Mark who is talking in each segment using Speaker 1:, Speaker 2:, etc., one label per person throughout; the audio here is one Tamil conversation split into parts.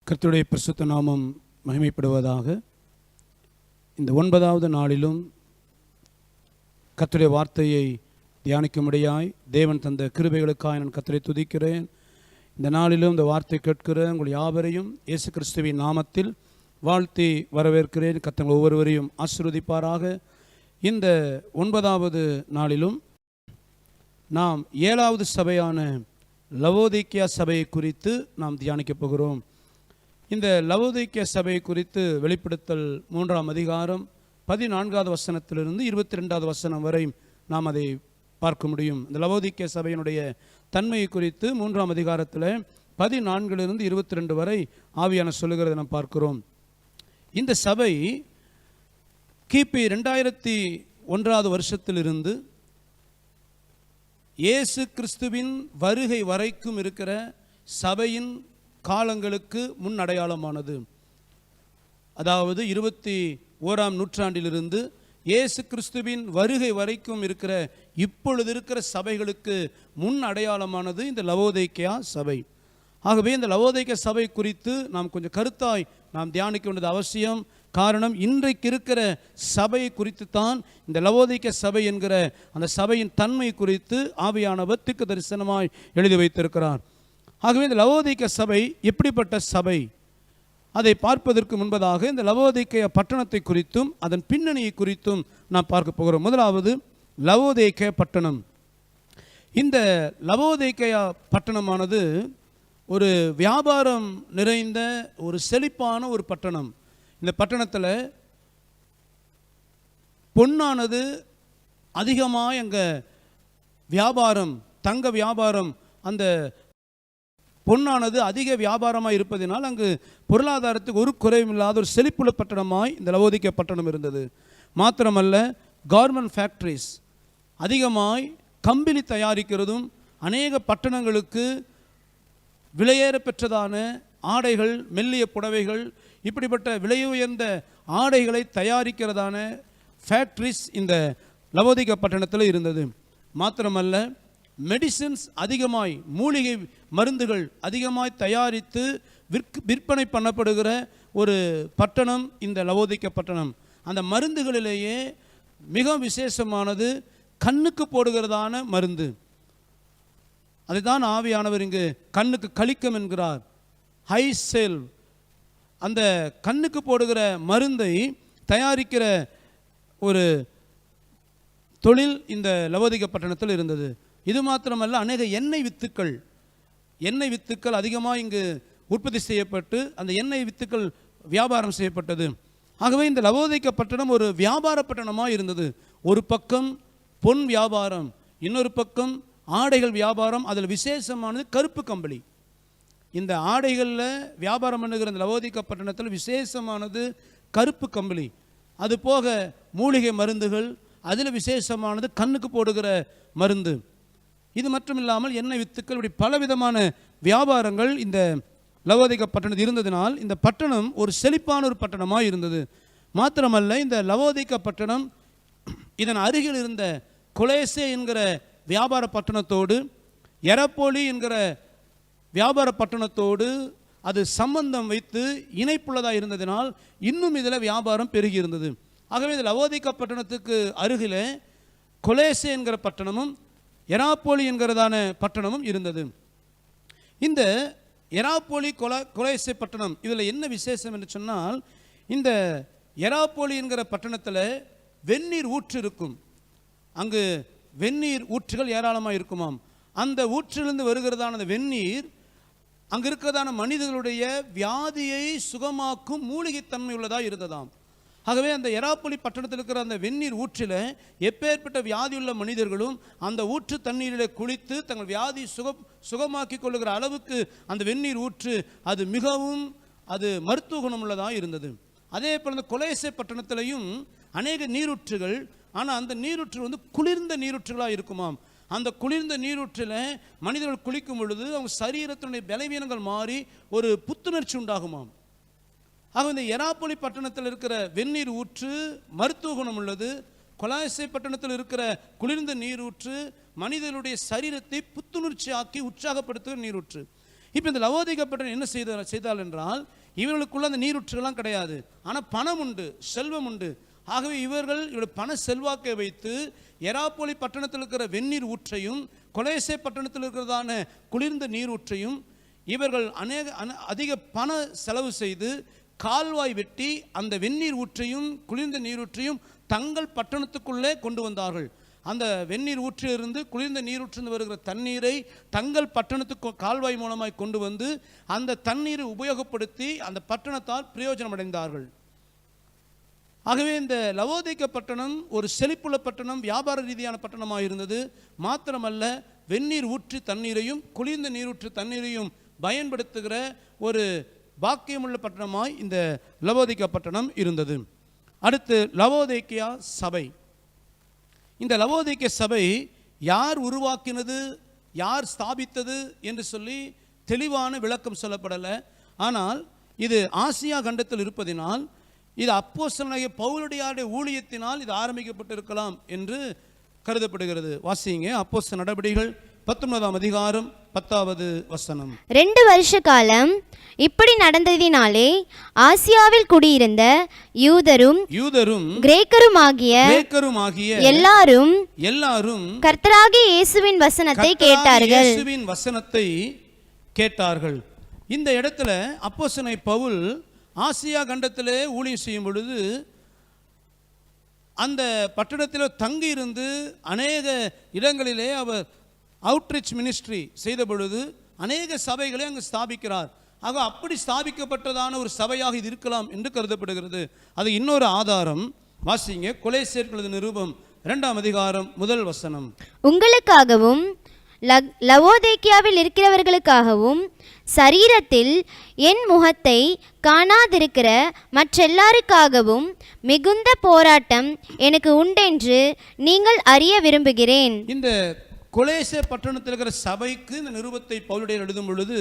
Speaker 1: கர்த்தருடைய பரிசுத்த நாமம் மகிமைப்படுவதாக. இந்த 9வது நாளிலும் கர்த்தருடைய வார்த்தையை தியானிக்கும்படியாய் தேவன் தந்த கிருபைகளுக்காக நான் கர்த்தரை துதிக்கிறேன். இந்த நாளிலும் இந்த வார்த்தை கேட்கிற உங்கள் யாவரையும் இயேசு கிறிஸ்துவின் நாமத்தில் வாழ்த்தி வரவேற்கிறேன். கர்த்தர் ஒவ்வொருவரையும் ஆசீர்வதிப்பாராக. இந்த 9வது நாளிலும் நாம் 7வது சபையான லவோதிக்கேயா சபையை குறித்து நாம் தியானிக்கப் போகிறோம். இந்த லவோதிக்கேயா சபை குறித்து வெளிப்படுத்தல் 3ஆம் அதிகாரம் 14வது வசனத்திலிருந்து 22வது வசனம் வரை நாம் அதை பார்க்க முடியும். இந்த லவோதிக்கேயா சபையினுடைய தன்மையை குறித்து 3ஆம் அதிகாரத்தில் 14லிருந்து 22 வரை ஆவியான சொல்லுகிறதை நாம் பார்க்கிறோம். இந்த சபை கிபி 2001வது வருஷத்திலிருந்து இயேசு கிறிஸ்துவின் வருகை வரைக்கும் இருக்கிற சபையின் காலங்களுக்கு முன் அடையாளமானது. அதாவது 21ஆம் நூற்றாண்டிலிருந்து இயேசு கிறிஸ்துவின் வருகை வரைக்கும் இருக்கிற இப்பொழுது இருக்கிற சபைகளுக்கு முன் அடையாளமானது இந்த லவோதிக்கேயா சபை. ஆகவே இந்த லவோதிக்கேயா சபை குறித்து நாம் கொஞ்சம் கருத்தாய் நாம் தியானிக்க வேண்டியது அவசியம். காரணம், இன்றைக்கு இருக்கிற சபையை குறித்து தான் இந்த லவோதிக்கேயா சபை என்கிற அந்த சபையின் தன்மை குறித்து ஆவியானவர் தீர்க்க தரிசனமாய் எழுதி வைத்திருக்கிறார். ஆகவே இந்த லவோதிக்கேயா சபை எப்படிப்பட்ட சபை, அதை பார்ப்பதற்கு முன்பதாக இந்த லவோதிக்கேயா பட்டணத்தை குறித்தும் அதன் பின்னணியை குறித்தும் நாம் பார்க்க போகிறோம். முதலாவது லவோதிக்கேயா பட்டணம். இந்த லவோதிக்கேயா பட்டணமானது ஒரு வியாபாரம் நிறைந்த ஒரு செழிப்பான ஒரு பட்டணம். இந்த பட்டணத்தில் பொன்னானது அதிகமாக அங்கே வியாபாரம், தங்க வியாபாரம், அந்த பொன்னானது அதிக வியாபாரமாக இருப்பதினால் அங்கு பொருளாதாரத்துக்கு ஒரு குறைவும் இல்லாத ஒரு செழிப்புள்ள பட்டணமாய் இந்த லவோதிக்கேயா பட்டணம் இருந்தது. மாத்திரமல்ல, கார்மெண்ட் ஃபேக்ட்ரிஸ் அதிகமாய் கம்பெனி தயாரிக்கிறதும், அநேக பட்டணங்களுக்கு விலையேற பெற்றதான ஆடைகள், மெல்லிய புடவைகள், இப்படிப்பட்ட விலையுயர்ந்த ஆடைகளை தயாரிக்கிறதான ஃபேக்ட்ரிஸ் இந்த லவோதிக்கேயா பட்டணத்தில் இருந்தது. மாத்திரமல்ல, மெடிசின்ஸ் அதிகமாய், மூலிகை மருந்துகள் அதிகமாய் தயாரித்து விற்பனை பண்ணப்படுகிற ஒரு பட்டணம் இந்த லவோதிக்கேயா பட்டணம். அந்த மருந்துகளிலேயே மிக விசேஷமானது கண்ணுக்கு போடுகிறதான மருந்து. அதுதான் ஆவியானவர் இங்கு கண்ணுக்கு கலிக்கம் என்கிறார், ஹை செல். அந்த கண்ணுக்கு போடுகிற மருந்தை தயாரிக்கிற ஒரு தொழில் இந்த லவோதிக்கேயா பட்டணத்தில் இருந்தது. இது மாத்திரமல்ல, அநேக எண்ணெய் வித்துக்கள் அதிகமாக இங்கு உற்பத்தி செய்யப்பட்டு அந்த எண்ணெய் வித்துக்கள் வியாபாரம் செய்யப்பட்டது. ஆகவே இந்த லவோதிக்கேயா பட்டணம் ஒரு வியாபார பட்டணமாக இருந்தது. ஒரு பக்கம் பொன் வியாபாரம், இன்னொரு பக்கம் ஆடைகள் வியாபாரம். அதில் விசேஷமானது கருப்பு கம்பளி. இந்த ஆடைகளில் வியாபாரம் பண்ணுகிற இந்த லவோதிக்கேயா பட்டணத்தில் விசேஷமானது கருப்பு கம்பளி. அது போக மூலிகை மருந்துகள், அதில் விசேஷமானது கண்ணுக்கு போடுகிற மருந்து. இது மட்டும் இல்லாமல் எண்ணெய் வித்துக்கள், இப்படி பலவிதமான வியாபாரங்கள் இந்த லவோதிக்கேயா பட்டணத்தில் இருந்ததினால் இந்த பட்டணம் ஒரு செழிப்பான ஒரு பட்டணமாக இருந்தது. மாத்திரமல்ல, இந்த லவோதிக்கேயா பட்டணம் இதன் அருகில் இருந்த கொலேசே என்கிற வியாபார பட்டணத்தோடு, எரப்போலி என்கிற வியாபார பட்டணத்தோடு அது சம்பந்தம் வைத்து இணைப்புள்ளதாக இருந்ததினால் இன்னும் இதில் வியாபாரம் பெருகி இருந்தது. ஆகவே இந்த லவோதிக்கேயா பட்டணத்துக்கு அருகில் கொலேசே என்கிற பட்டணமும் எராப்போலி என்கிறதான பட்டணமும் இருந்தது. இந்த எராப்போலி கொலேசே பட்டணம், இதில் என்ன விசேஷம் என்று சொன்னால், இந்த எராப்போலி என்கிற பட்டணத்தில் வெந்நீர் ஊற்று இருக்கும். அங்கு வெந்நீர் ஊற்றுகள் ஏராளமாக இருக்குமாம். அந்த ஊற்றிலிருந்து வருகிறதான அந்த வெந்நீர் அங்கு இருக்கிறதான மனிதர்களுடைய வியாதியை சுகமாக்கும் மூலிகைத்தன்மை உள்ளதாக இருந்ததாம். ஆகவே அந்த எராப்போலி பட்டணத்தில் இருக்கிற அந்த வெந்நீர் ஊற்றில் எப்பேற்பட்ட வியாதியுள்ள மனிதர்களும் அந்த ஊற்று தண்ணீரில் குளித்து தங்கள் வியாதி சுகமாக்கி கொள்ளுகிற அளவுக்கு அந்த வெந்நீர் ஊற்று அது மிகவும் மருத்துவ குணமுள்ளதாக இருந்தது. அதே போல் இந்த கொலேசே பட்டணத்திலையும் அநேக நீரூற்றுகள், ஆனால் அந்த நீரூற்று குளிர்ந்த நீரூற்றுகளாக இருக்குமாம். அந்த குளிர்ந்த நீரூற்றில் மனிதர்கள் குளிக்கும் பொழுது அவங்க சரீரத்தினுடைய பலவீனங்கள் மாறி ஒரு புத்துணர்ச்சி உண்டாகுமாம். ஆக இந்த எராப்போலி பட்டணத்தில் இருக்கிற வெந்நீர் ஊற்று மருத்துவ குணம் உள்ளது. கொலேசே பட்டணத்தில் இருக்கிற குளிர்ந்த நீரூற்று மனிதனுடைய சரீரத்தை புத்துணர்ச்சி ஆக்கி உற்சாகப்படுத்துகிற நீரூற்று. இப்போ இந்த லவோதிக்கா பட்டணம் என்ன செய்தால் என்றால், இவர்களுக்குள்ள அந்த நீரூற்றுகள்லாம் கிடையாது, ஆனால் பணம் உண்டு, செல்வம் உண்டு. ஆகவே இவருடைய பண செல்வாக்கை வைத்து எராப்போலி பட்டணத்தில் இருக்கிற வெந்நீர் ஊற்றையும் கொலேசே பட்டணத்தில் இருக்கிறதான குளிர்ந்த நீரூற்றையும் இவர்கள் அதிக பண செலவு செய்து கால்வாய் வெட்டி அந்த வெந்நீர் ஊற்றையும் குளிர்ந்த நீரூற்றையும் தங்கள் பட்டணத்துக்குள்ளே கொண்டு வந்தார்கள். அந்த வெந்நீர் ஊற்றிலிருந்து குளிர்ந்த நீரூற்றிலிருந்து வருகிற தண்ணீரை தங்கள் பட்டணத்துக்கு கால்வாய் மூலமாய் கொண்டு வந்து அந்த தண்ணீரை உபயோகப்படுத்தி அந்த பட்டணத்தால் பிரயோஜனம் அடைந்தார்கள். ஆகவே இந்த லவோதிக்கா பட்டணம் ஒரு செழிப்புள்ள பட்டணம், வியாபார ரீதியான பட்டணமாக இருந்தது. மாத்திரமல்ல, வெந்நீர் ஊற்றி தண்ணீரையும் குளிர்ந்த நீரூற்று தண்ணீரையும் பயன்படுத்துகிற ஒரு பாக்கியமுள்ள பட்டணமாய் இந்த லவோதிக்கா பட்டணம் இருந்தது. அடுத்து லவோதிக்கா சபை. இந்த லவோதிக்கா சபை யார் உருவாக்கினது, யார் ஸ்தாபித்தது என்று சொல்லி தெளிவான விளக்கம் சொல்லப்படலை. ஆனால் இது ஆசியா கண்டத்தில் இருப்பதினால், இது அப்போஸ்தலனாகிய பவுலுடைய ஊழியத்தினால் இது ஆரம்பிக்கப்பட்டிருக்கலாம் என்று கருதப்படுகிறது. வாசிங்க, அப்போஸ்தல நடபடிகள் 19ஆம் அதிகாரம் 10வது வசனம்.
Speaker 2: 2 வருஷ காலம் இப்படி நடந்ததினாலே ஆசியாவில் குடியிருந்த யூதரும் கிரேக்கருமாகிய எல்லாரும் கர்த்தராகிய இயேசுவின் வசனத்தை கேட்டார்கள்.
Speaker 1: இந்த இடத்துல அப்போஸ்தலனாகிய பவுல் ஆசியா கண்டத்திலே ஊழியம் செய்யும் பொழுது அந்த பட்டணத்தில் தங்கியிருந்து அநேக இடங்களிலே அவர் அவுட்ரீச் மினிஸ்ட்ரி செய்த பொழுது அநேக சபைகளை அங்கு ஸ்தாபிக்கிறார். ஆக அப்படி ஸ்தாபிக்கப்பட்டதான ஒரு சபையாக இது இருக்கலாம் என்று கருதப்படுகிறது. அது இன்னொரு ஆதாரம். வாசிங்க, கொலேசியர் நிருபம் 2ஆம் அதிகாரம் 1 வசனம்.
Speaker 2: உங்களுக்காகவும் லவோதிக்கேயாவில் இருக்கிறவர்களுக்காகவும் சரீரத்தில் என் முகத்தை காணாதிருக்கிற மற்றெல்லாருக்காகவும் மிகுந்த போராட்டம் எனக்கு உண்டென்று நீங்கள் அறிய விரும்புகிறேன்.
Speaker 1: இந்த கொலேசே பட்டணத்தில் இருக்கிற சபைக்கு இந்த நிருபத்தை பவுலுடைய எழுதும் பொழுது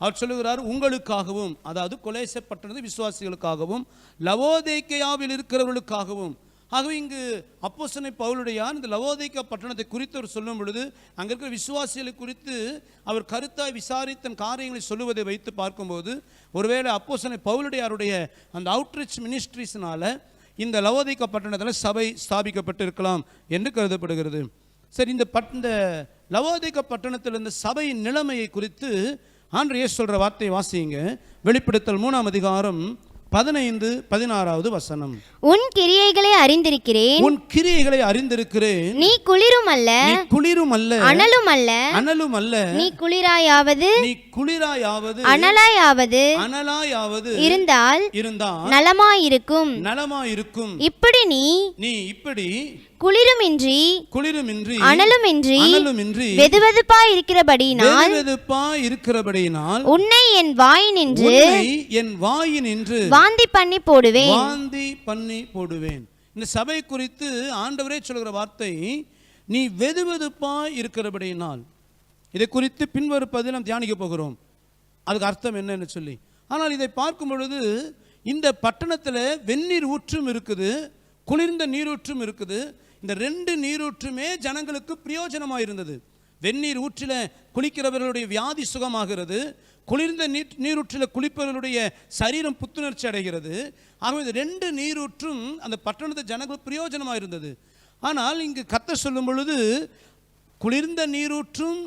Speaker 1: அவர் சொல்லுகிறார், உங்களுக்காகவும், அதாவது கொலேசே பட்டணத்து விசுவாசிகளுக்காகவும் லவோதிக்கேயாவில் இருக்கிறவர்களுக்காகவும். ஆகவே இங்கு அப்போஸ்தலன் பவுலுடையார் இந்த லவோதிக்கா பட்டணத்தை குறித்து அவர் சொல்லும் பொழுது அங்கே இருக்கிற விசுவாசிகளை குறித்து அவர் கருத்தாய் விசாரித்தன் காரியங்களை சொல்லுவதை வைத்து பார்க்கும்போது ஒருவேளை அப்போஸ்தலன் பவுலுடையாருடைய அந்த அவுட்ரீச் மினிஸ்ட்ரிஸ்னால இந்த லவோதிக்கா பட்டணத்தில் சபை ஸ்தாபிக்கப்பட்டு இருக்கலாம் என்று கருதப்படுகிறது. சரி, இந்த லவோதிக்கா பட்டணத்தில் இந்த சபையின் நிலைமையை குறித்து ஆண்டவர் இயேசு சொல்ற வார்த்தையை வாசிங்க. வெளிப்படுத்தல் 3ஆம் அதிகாரம் 15-16வது வசனம்.
Speaker 2: உன் கிரியைகளை அறிந்திருக்கிறேன். நீ குளிரும் அல்ல அனலும் அல்ல. நீ குளிராயாவது அனலாயாவது இருந்தால் நலமாயிருக்கும். இப்படி நீ குளிருமின்றி அனலுமின்றி வெதுவெதுப்பாய் இருக்கிறபடியினால் உன்னை என் வாயினின்று வாந்தி பண்ணி போடுவேன்.
Speaker 1: இந்த சபை குறித்து ஆண்டவரே சொல்கிற வார்த்தை, நீ வெதுவெதுப்பாய் இருக்கிறபடியினால். இதை குறித்து பின்வருப்பதில் நாம் தியானிக்க போகிறோம், அதுக்கு அர்த்தம் என்னன்னு சொல்லி. ஆனால் இதை பார்க்கும் பொழுது இந்த பட்டணத்தில் வெந்நீர் ஊற்றும் இருக்குது, குளிர்ந்த நீரூற்றும் இருக்குது. இந்த 2 நீரூற்றுமே ஜனங்களுக்கு பிரயோஜனமாக இருந்தது. வெந்நீர் ஊற்றில் குளிக்கிறவர்களுடைய வியாதி சுகமாகிறது, குளிர்ந்த நீரூற்றில் குளிப்பவர்களுடைய சரீரம் புத்துணர்ச்சி அடைகிறது. ஆகவே இந்த 2 நீரூற்றும் அந்த பட்டணத்து ஜனங்களுக்கு பிரயோஜனமாக இருந்தது. ஆனால் இங்கு கர்த்தர் சொல்லும் பொழுது குளிர்ந்த நீரூற்றும்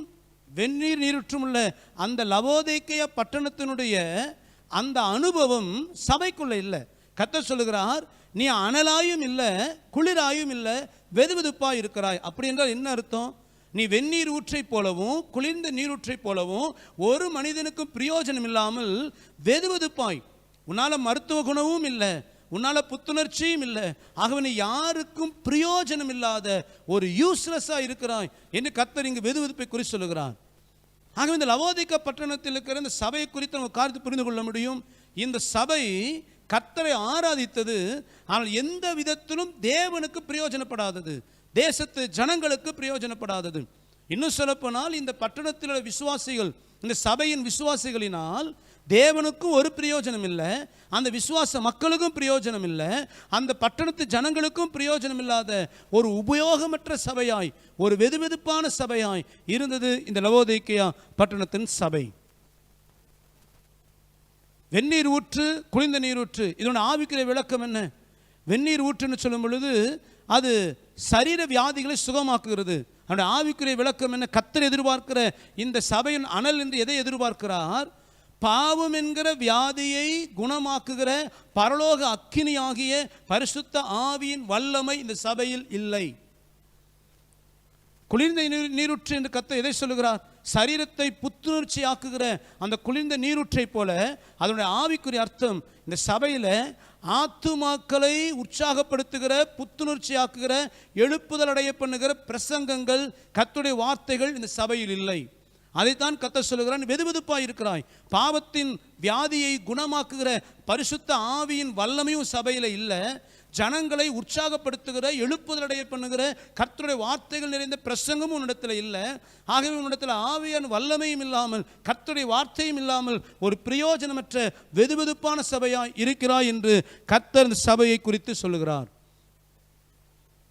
Speaker 1: வெந்நீர் நீரூற்றும் உள்ள அந்த லவோதிக்கேயா பட்டணத்தினுடைய அந்த அனுபவம் சபைக்குள்ள இல்லை. கர்த்தர் சொல்லுகிறார், நீ அனலாயும் இல்லை குளிராயும் இல்லை, வெதுவெதுப்பாய் இருக்கிறாய். அப்படி என்றால் என்ன அர்த்தம்? நீ வெந்நீர் ஊற்றை போலவும் குளிர்ந்த நீரூற்றை போலவும் ஒரு மனிதனுக்கும் பிரயோஜனம் இல்லாமல் வெதுவெதுப்பாய், உன்னால மருத்துவ குணமும் இல்லை, உன்னால புத்துணர்ச்சியும் இல்லை, ஆகவே நீ யாருக்கும் பிரயோஜனம் இல்லாத ஒரு யூஸ்லெஸ்ஸாக இருக்கிறாய் என்று கர்த்தர் இங்கு வெதுவெதுப்பை குறித்து சொல்லுகிறார். ஆகவே இந்த லவோதிக்கா பட்டணத்தில் இருக்கிற இந்த சபையை குறித்து நம்ம காரியத்தை புரிந்து கொள்ள முடியும். இந்த சபை கர்த்தரை ஆராதித்தது, ஆனால் எந்த விதத்திலும் தேவனுக்கு பிரயோஜனப்படாதது, தேசத்து ஜனங்களுக்கு பிரயோஜனப்படாதது. இன்னும் சொல்லப்போனால் இந்த பட்டணத்தில் உள்ள விசுவாசிகள், இந்த சபையின் விசுவாசிகளினால் தேவனுக்கும் ஒரு பிரயோஜனம் இல்லை, அந்த விசுவாச மக்களுக்கும் பிரயோஜனம் இல்லை, அந்த பட்டணத்து ஜனங்களுக்கும் பிரயோஜனம் இல்லாத ஒரு உபயோகமற்ற சபையாய், ஒரு வெதுவெதுப்பான சபையாய் இருந்தது இந்த லவோதிக்கேயா பட்டணத்தின் சபை. வெந்நீர் ஊற்று, குளிர்ந்த நீர் ஊற்று, இதோட ஆவிக்குரிய விளக்கம் என்ன? வெந்நீர் ஊற்றுன்னு சொல்லும் பொழுது அது சரீர வியாதிகளை சுகமாக்குகிறது. அந்த ஆவிக்குரிய விளக்கம் என்ன? கர்த்தர் எதிர்பார்க்கிற இந்த சபையின் அனல் என்று எதை எதிர்பார்க்கிறார்? பாவம் என்கிற வியாதியை குணமாக்குகிற பரலோக அக்கினியாகிய பரிசுத்த ஆவியின் வல்லமை இந்த சபையில் இல்லை. குளிர்ந்த நீரூற்று என்று கர்த்தர் எதை சொல்லுகிறார்? சரீரத்தை புத்துணர்ச்சி ஆக்குகிற அந்த குளிர்ந்த நீரூற்றை போல அதனுடைய ஆவிக்குரிய அர்த்தம் இந்த சபையில் ஆத்துமாக்களை உற்சாகப்படுத்துகிற, புத்துணர்ச்சி ஆக்குகிற, எழுப்புதல் அடைய பண்ணுகிற பிரசங்கங்கள், கர்த்தருடைய வார்த்தைகள் இந்த சபையில் இல்லை. அதைத்தான் கர்த்தர் சொல்லுகிறான், வெதுவெதுப்பாய் இருக்கிறாய். பாவத்தின் வியாதியை குணமாக்குகிற பரிசுத்த ஆவியின் வல்லமையும் சபையில் இல்லை. ஜனங்களை உற்சாகப்படுத்துகிற, எழுப்புதலடைய பண்ணுகிற கர்த்தருடைய வார்த்தைகள் நிறைந்த பிரசங்கமும் உன்னிடத்தில் இல்லை. ஆகவே உன்னிடத்தில் ஆவியான வல்லமையும் இல்லாமல், கர்த்தருடைய வார்த்தையும் இல்லாமல் ஒரு பிரயோஜனமற்ற வெதுவெதுப்பான சபையாய் இருக்கிறாய் என்று கர்த்தர் இந்த சபையை குறித்து சொல்லுகிறார்.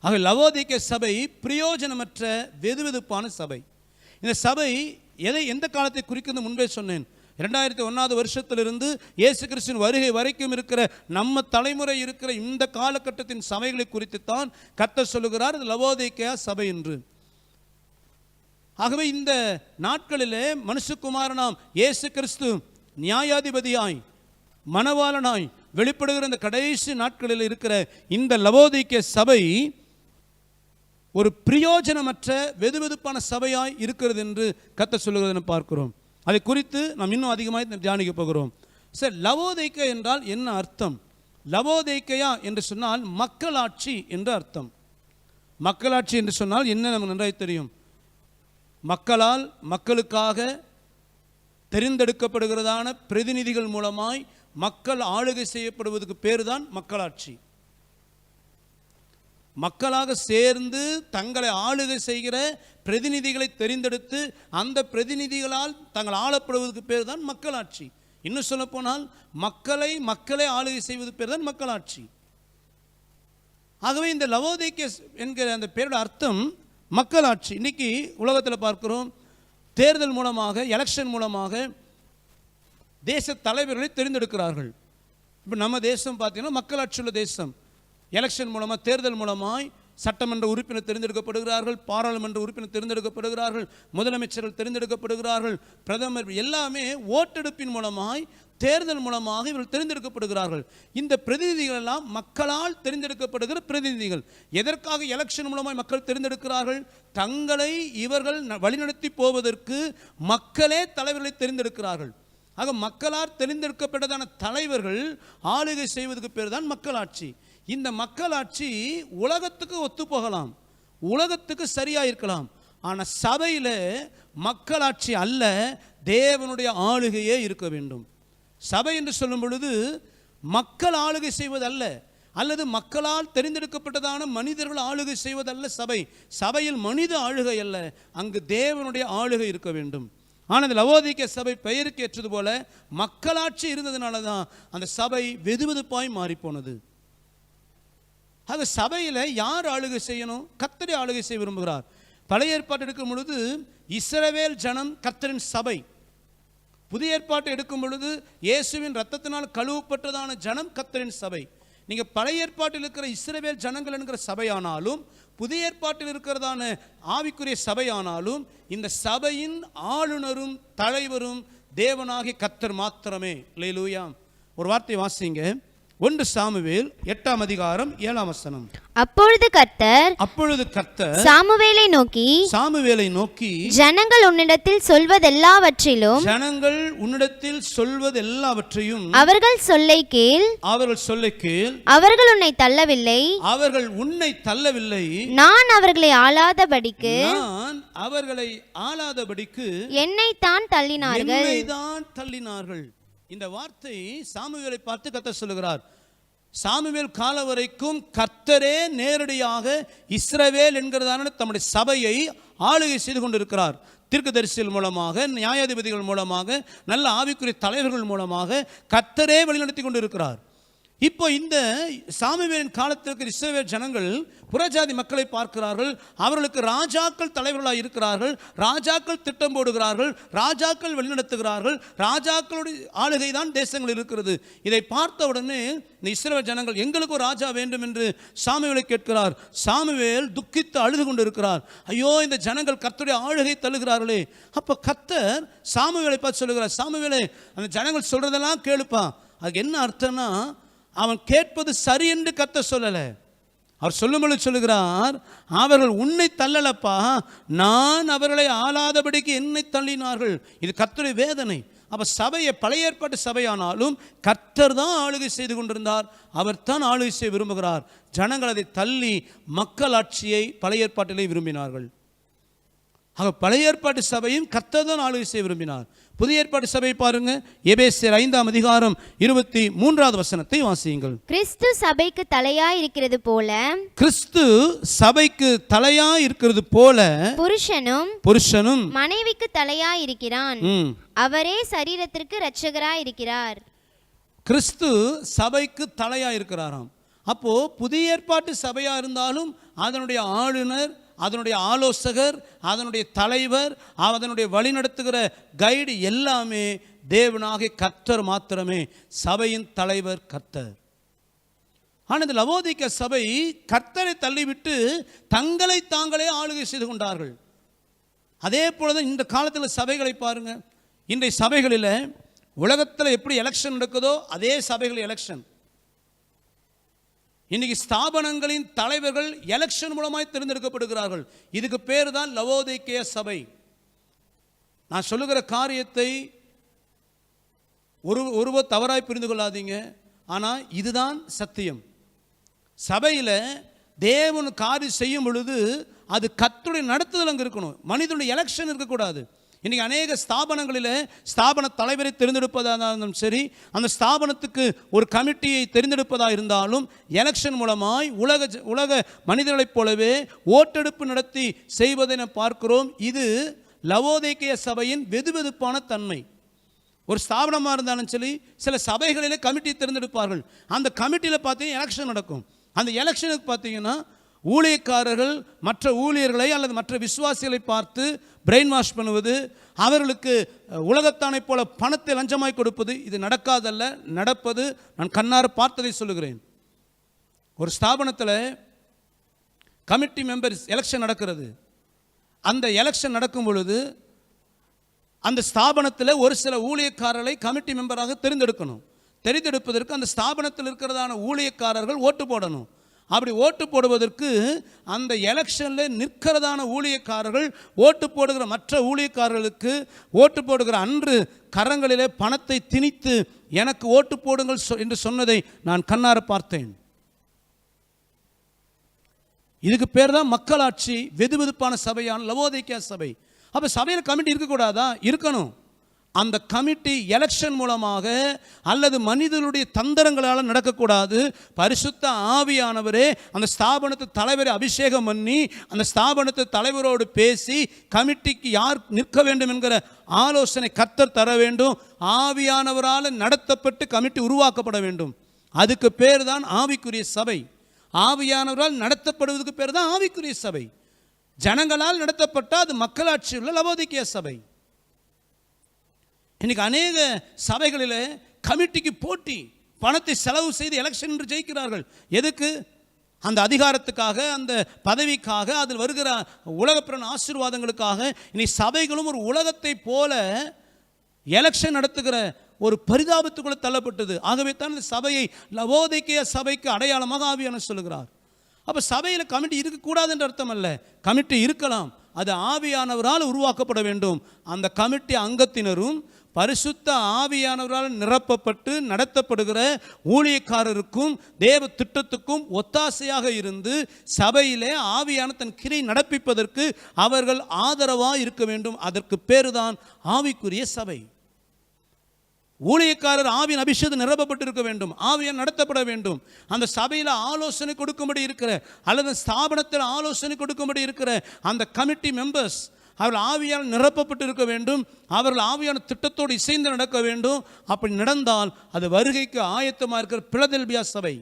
Speaker 1: ஆக லவோதிக்கேய சபை பிரயோஜனமற்ற வெதுவெதுப்பான சபை. இந்த சபை எந்த காலத்தை குறிக்கிறது முன்பே சொன்னேன். 2001 வருஷத்திலிருந்து இயேசு கிறிஸ்துவின் வருகை வரைக்கும் இருக்கிற நம்ம தலைமுறை இருக்கிற இந்த காலகட்டத்தின் சபைகளை குறித்து தான் கர்த்தர் சொல்லுகிறார் லவோதிக்கேய சபை என்று. ஆகவே இந்த நாட்களிலே மனுஷகுமாரனாம் இயேசு கிறிஸ்து நியாயாதிபதியாய் மணவாளனாய் வெளிப்படுகிற இந்த கடைசி நாட்களில் இருக்கிற இந்த லவோதிக்கேய சபை ஒரு பிரயோஜனமற்ற வெதுவெதுப்பான சபையாய் இருக்கிறது என்று கர்த்தர் சொல்லுகிறதை பார்க்கிறோம். அதை குறித்து நாம் இன்னும் அதிகமாக தியானிக்க போகிறோம். சரி, லவோதிக்கேயா என்றால் என்ன அர்த்தம்? லவோதிக்கேயா என்று சொன்னால் மக்களாட்சி என்று அர்த்தம். மக்களாட்சி என்று சொன்னால் என்ன நமக்கு நன்றாய் தெரியும். மக்களால் மக்களுக்காக தெரிந்தெடுக்கப்படுகிறதான பிரதிநிதிகள் மூலமாய் மக்கள் ஆளுகை செய்யப்படுவதற்கு பேர் தான் மக்களாட்சி. மக்களாக சேர்ந்து தங்களை ஆளுகை செய்கிற பிரதிநிதிகளை தெரிந்தெடுத்து அந்த பிரதிநிதிகளால் தங்கள் ஆளப்படுவதற்கு பேர் தான் மக்களாட்சி. இன்னும் சொல்ல போனால் மக்களே ஆளுகை செய்வது பேர் தான் மக்களாட்சி. ஆகவே இந்த லவோதிக்கேயா என்கிற அந்த பேரோட அர்த்தம் மக்களாட்சி. இன்னைக்கு உலகத்தில் பார்க்கிறோம், தேர்தல் மூலமாக, எலெக்ஷன் மூலமாக தேச தலைவர்களை தெரிந்தெடுக்கிறார்கள். இப்போ நம்ம தேசம் பார்த்தீங்கன்னா மக்களாட்சி உள்ள தேசம். எலெக்ஷன் மூலமாக, தேர்தல் மூலமாய் சட்டமன்ற உறுப்பினர் தேர்ந்தெடுக்கப்படுகிறார்கள், பாராளுமன்ற உறுப்பினர் தேர்ந்தெடுக்கப்படுகிறார்கள், முதலமைச்சர்கள் தேர்ந்தெடுக்கப்படுகிறார்கள், பிரதமர், எல்லாமே ஓட்டெடுப்பின் மூலமாய், தேர்தல் மூலமாக இவர்கள் தேர்ந்தெடுக்கப்படுகிறார்கள். இந்த பிரதிநிதிகள் எல்லாம் மக்களால் தேர்ந்தெடுக்கப்படுகிற பிரதிநிதிகள். எதற்காக எலெக்ஷன் மூலமாய் மக்கள் தேர்ந்தெடுக்கிறார்கள்? தங்களை இவர்கள் வழிநடத்தி போவதற்கு மக்களே தலைவர்களை தேர்ந்தெடுக்கிறார்கள். ஆக மக்களால் தேர்ந்தெடுக்கப்பட்டதான தலைவர்கள் ஆளுகை செய்வதற்கு பேர் தான் மக்களாட்சி. இந்த மக்களாட்சி உலகத்துக்கு ஒத்து போகலாம், உலகத்துக்கு சரியா இருக்கலாம். ஆனால் சபையில் மக்களாட்சி அல்ல, தேவனுடைய ஆளுகையே இருக்க வேண்டும். சபை என்று சொல்லும் பொழுது மக்கள் ஆளுகை செய்வதல்ல, அல்லது மக்களால் தெரிந்தெடுக்கப்பட்டதான மனிதர்கள் ஆளுகை செய்வதல்ல சபை. சபையில் மனித ஆளுகை அல்ல, அங்கு தேவனுடைய ஆளுகை இருக்க வேண்டும். ஆனால் லவோதிக்கேய சபை பெயருக்கு ஏற்றது போல மக்களாட்சி இருந்ததுனால தான் அந்த சபை வெதுவெதுப்பாய் மாறிப்போனது. ஆக சபையில் யார் ஆளுகை செய்யணும்? கர்த்தரை ஆளுகை செய்ய விரும்புகிறார். பழைய ஏற்பாட்டு எடுக்கும் பொழுது இஸ்ரவேல் ஜனம் கர்த்தரின் சபை. புதிய ஏற்பாட்டை எடுக்கும் பொழுது இயேசுவின் இரத்தத்தினால் கழுவப்பட்டதான ஜனம் கர்த்தரின் சபை. நீங்கள் பழைய ஏற்பாட்டில் இருக்கிற இஸ்ரவேல் ஜனங்கள் என்கிற சபையானாலும், புதிய ஏற்பாட்டில் இருக்கிறதான ஆவிக்குரிய சபையானாலும், இந்த சபையின் ஆளுநரும் தலைவரும் தேவனாகிய கர்த்தர் மாத்திரமே. அல்லேலூயா. ஒரு வார்த்தை வாசிங்க, 1 சாமுவேல் 8ஆம் அதிகாரம் 7ஆம் வசனம்.
Speaker 2: அப்பொழுது கர்த்தர் சாமுவேலை நோக்கி ஜனங்கள் உன்னிடத்தில் சொல்வதெல்லாவற்றையும் அவர்கள் சொல்லை கேள். அவர்கள் உன்னை தள்ளவில்லை, நான் அவர்களை ஆளாதபடிக்கு என்னை தான் தள்ளினார்கள். இந்த வார்த்தை சாமுவேலை பார்த்து கர்த்தர் சொல்லுகிறார். சாமுவேல் காலம் வரைக்கும் கர்த்தரே நேரடியாக இஸ்ரவேல் என்கிறதான தம்முடைய சபையை ஆளுகை செய்து கொண்டிருக்கிறார். தீர்க்கதரிசிகள் மூலமாக, நியாயாதிபதிகள் மூலமாக, நல்ல ஆவிக்குரிய தலைவர்கள் மூலமாக கர்த்தரே வழிநடத்தி கொண்டிருக்கிறார். இப்போ இந்த சாமுவேலின் காலத்திற்கு இஸ்ரவேல் ஜனங்கள் புறஜாதி மக்களை பார்க்கிறார்கள். அவர்களுக்கு ராஜாக்கள் தலைவர்களாக இருக்கிறார்கள், ராஜாக்கள் திட்டம் போடுகிறார்கள், ராஜாக்கள் வழிநடத்துகிறார்கள், ராஜாக்களுடைய ஆளுகை தான் தேசங்கள் இருக்கிறது. இதை பார்த்த உடனே இந்த இஸ்ரவேல் ஜனங்கள் எங்களுக்கு ஒரு ராஜா வேண்டும் என்று சாமுவேலை கேட்கிறார். சாமுவேல் துக்கித்து அழுது கொண்டு இருக்கிறார். ஐயோ, இந்த ஜனங்கள் கர்த்தருடைய ஆளுகை தள்ளுகிறார்களே. அப்போ கர்த்தர் சாமுவேலை பார்த்து சொல்லுகிறார், சாமுவேலே, அந்த ஜனங்கள் சொல்றதெல்லாம் கேளுப்பா. அதுக்கு என்ன அர்த்தம்னா, அவன் கேட்பது சரி என்று கர்த்தர் சொல்லலை. அவர் சொல்லும்பொழுது சொல்லுகிறார், அவர்கள் உன்னை தள்ளலப்பா, நான் அவர்களை ஆளாதபடிக்கு என்னை தள்ளினார்கள். இது கர்த்தருடைய வேதனை. அப்போ சபையை, பழைய ஏற்பாட்டு சபையானாலும் கர்த்தர் தான் ஆளுகை செய்து கொண்டிருந்தார். அவர் தான் ஆளுகை செய்ய விரும்புகிறார். ஜனங்கள் அதை தள்ளி மக்களாட்சியை பழைய ஏற்பாட்டிலே விரும்பினார்கள். ஆக பழைய ஏற்பாட்டு சபையும் கர்த்தர் தான் ஆளுகை செய்ய விரும்பினார். புதிய ஏற்பாட்டு சபை பாருங்க, எபேசியர் 5ஆம் அதிகாரம் 23வது வசனத்தை வாசியுங்கள்.
Speaker 3: கிறிஸ்து சபைக்கு தலையாய் இருக்கிறது போல,
Speaker 2: கிறிஸ்து சபைக்கு தலையாய் இருக்கிறது போல புருஷனும்
Speaker 3: மனைவிக்கு தலையாய் இருக்கிறான். அவரே சரீரத்திற்கு இரட்சகராய் இருக்கிறார்.
Speaker 2: கிறிஸ்து சபைக்கு தலையாய் இருக்கிறாராம். அப்போ புதிய ஏற்பாட்டு சபையா இருந்தாலும் அதனுடைய ஆளுநர், அதனுடைய ஆலோசகர், அதனுடைய தலைவர், அதனுடைய வழிநடத்துகிற கைடு எல்லாமே தேவனாகிய கர்த்தர் மாத்திரமே. சபையின் தலைவர் கர்த்தர். ஆனால் இந்த லவோதிக்க சபை கர்த்தரை தள்ளிவிட்டு தங்களை தாங்களே ஆளுகை செய்து கொண்டார்கள். அதே போலதான் இந்த காலத்தில் சபைகளை பாருங்க. இன்றைய சபைகளில் உலகத்தில் எப்படி எலெக்ஷன் நடக்குதோ அதே சபைகள் எலெக்ஷன். இன்னைக்கு ஸ்தாபனங்களின் தலைவர்கள் எலெக்ஷன் மூலமாய் தேர்ந்தெடுக்கப்படுகிறார்கள். இதுக்கு பேர் தான் லவோதிக்கேய சபை. நான் சொல்லுகிற காரியத்தை ஒருவர் தவறாய் புரிந்து கொள்ளாதீங்க. ஆனால் இதுதான் சத்தியம். சபையில் தேவன் காரியம் செய்யும் பொழுது அது கர்த்தருடைய நடத்துதல் அங்கே இருக்கணும். மனிதனுடைய எலெக்ஷன் இருக்கக்கூடாது. இன்றைக்கி அநேக ஸ்தாபனங்களில் ஸ்தாபன தலைவரை தேர்ந்தெடுப்பதாக இருந்தாலும் சரி, அந்த ஸ்தாபனத்துக்கு ஒரு கமிட்டியை தேர்ந்தெடுப்பதாக இருந்தாலும் எலெக்ஷன் மூலமாய் உலக மனிதர்களைப் போலவே ஓட்டெடுப்பு நடத்தி செய்வதை நாம் பார்க்கிறோம். இது லவோதிக்கேய சபையின் வெதுவெதுப்பான தன்மை. ஒரு ஸ்தாபனமாக இருந்தாலும் சரி, சில சபைகளிலே கமிட்டி தேர்ந்தெடுப்பார்கள். அந்த கமிட்டியில் பார்த்தீங்கன்னா எலெக்ஷன் நடக்கும். அந்த எலெக்ஷனுக்கு பார்த்தீங்கன்னா ஊழியக்காரர்கள் மற்ற ஊழியர்களை அல்லது மற்ற விசுவாசிகளை பார்த்து பிரெயின் வாஷ் பண்ணுவது, அவர்களுக்கு உலகத்தானை போல பணத்தை லஞ்சமாய் கொடுப்பது, இது நடக்காதல்ல, நடப்பது. நான் கண்ணார பார்த்ததை சொல்லுகிறேன். ஒரு ஸ்தாபனத்தில் கமிட்டி மெம்பர்ஸ் எலெக்ஷன் நடக்கிறது. அந்த எலெக்ஷன் நடக்கும் பொழுது அந்த ஸ்தாபனத்தில் ஒரு சில ஊழியக்காரர்களை கமிட்டி மெம்பராக தெரிந்தெடுக்கணும். தெரிந்தெடுப்பதற்கு அந்த ஸ்தாபனத்தில் இருக்கிறதான ஊழியக்காரர்கள் ஓட்டு போடணும். அப்படி ஓட்டு போடுவதற்கு அந்த எலெக்ஷனில் நிற்கிறதான ஊழியக்காரர்கள் ஓட்டு போடுகிற மற்ற ஊழியக்காரர்களுக்கு ஓட்டு போடுகிற அன்று கரங்களிலே பணத்தை திணித்து எனக்கு ஓட்டு போடுங்கள் என்று சொன்னதை நான் கண்ணார பார்த்தேன். இதுக்கு பேர் தான் மக்களாட்சி, வெதுவெதுப்பான சபையான லவோதிக்கேய சபை. அப்போ சபையில் கமிட்டி இருக்கக்கூடாதா? இருக்கணும். அந்த கமிட்டி எலெக்ஷன் மூலமாக அல்லது மனிதனுடைய தந்திரங்களால் நடக்கக்கூடாது. பரிசுத்த ஆவியானவரே அந்த ஸ்தாபனத்து தலைவரை அபிஷேகம் பண்ணி அந்த ஸ்தாபனத்து தலைவரோடு பேசி கமிட்டிக்கு யார் நிற்க வேண்டும் என்கிற ஆலோசனை கர்த்தர் தர வேண்டும். ஆவியானவரால் நடத்தப்பட்டு கமிட்டி உருவாக்கப்பட வேண்டும். அதுக்கு பேர் தான் ஆவிக்குரிய சபை. ஆவியானவரால் நடத்தப்படுவதற்கு பேர் தான் ஆவிக்குரிய சபை. ஜனங்களால் நடத்தப்பட்டால் அது மக்களாட்சி உள்ள லவோதிக்கேய சபை. இன்னைக்கு அநேக சபைகளில் கமிட்டிக்கு போட்டி, பணத்தை செலவு செய்து எலெக்ஷன் என்று ஜெயிக்கிறார்கள். எதுக்கு? அந்த அதிகாரத்துக்காக, அந்த பதவிக்காக, அதில் வருகிற உலகப்பிரன் ஆசீர்வாதங்களுக்காக. இன்னைக்கு சபைகளும் ஒரு உலகத்தை போல எலெக்ஷன் நடத்துகிற ஒரு பரிதாபத்துக்குள்ள தள்ளப்பட்டது. ஆகவே தான் இந்த சபையை லவோதிக்கேய சபைக்கு அடையாளமாக ஆவியானவர் சொல்லுகிறார். அப்போ சபையில் கமிட்டி இருக்கக்கூடாது என்ற அர்த்தம் அல்ல. கமிட்டி இருக்கலாம், அது ஆவியானவரால் உருவாக்கப்பட வேண்டும். அந்த கமிட்டி அங்கத்தினரும் பரிசுத்த ஆவியானவரால் நிரப்பப்பட்டு நடத்தப்படுகிற ஊழியக்காரருக்கும் தேவ திட்டத்துக்கும் ஒத்தாசையாக இருந்து சபையிலே ஆவியான தன் கிரியை நடப்பிப்பதற்கு அவர்கள் ஆதரவாக இருக்க வேண்டும். அதற்கு பேருதான் ஆவிக்குரிய சபை. ஊழியக்காரர் ஆவியின் அபிஷேகம் நிரப்பப்பட்டிருக்க வேண்டும், ஆவியால் நடத்தப்பட வேண்டும். அந்த சபையில் ஆலோசனை கொடுக்கும்படி இருக்கிற அல்லது ஸ்தாபனத்தில் ஆலோசனை கொடுக்கும்படி இருக்கிற அந்த கமிட்டி மெம்பர்ஸ்,
Speaker 1: அவர்கள் ஆவியால் நிரப்பப்பட்டு இருக்க வேண்டும், அவர்கள் ஆவியான திட்டத்தோடு இசைந்து நடக்க வேண்டும். அப்படி நடந்தால் அது வருகைக்கு ஆயத்தமாக இருக்கிற பிலதெல்பியா சபை.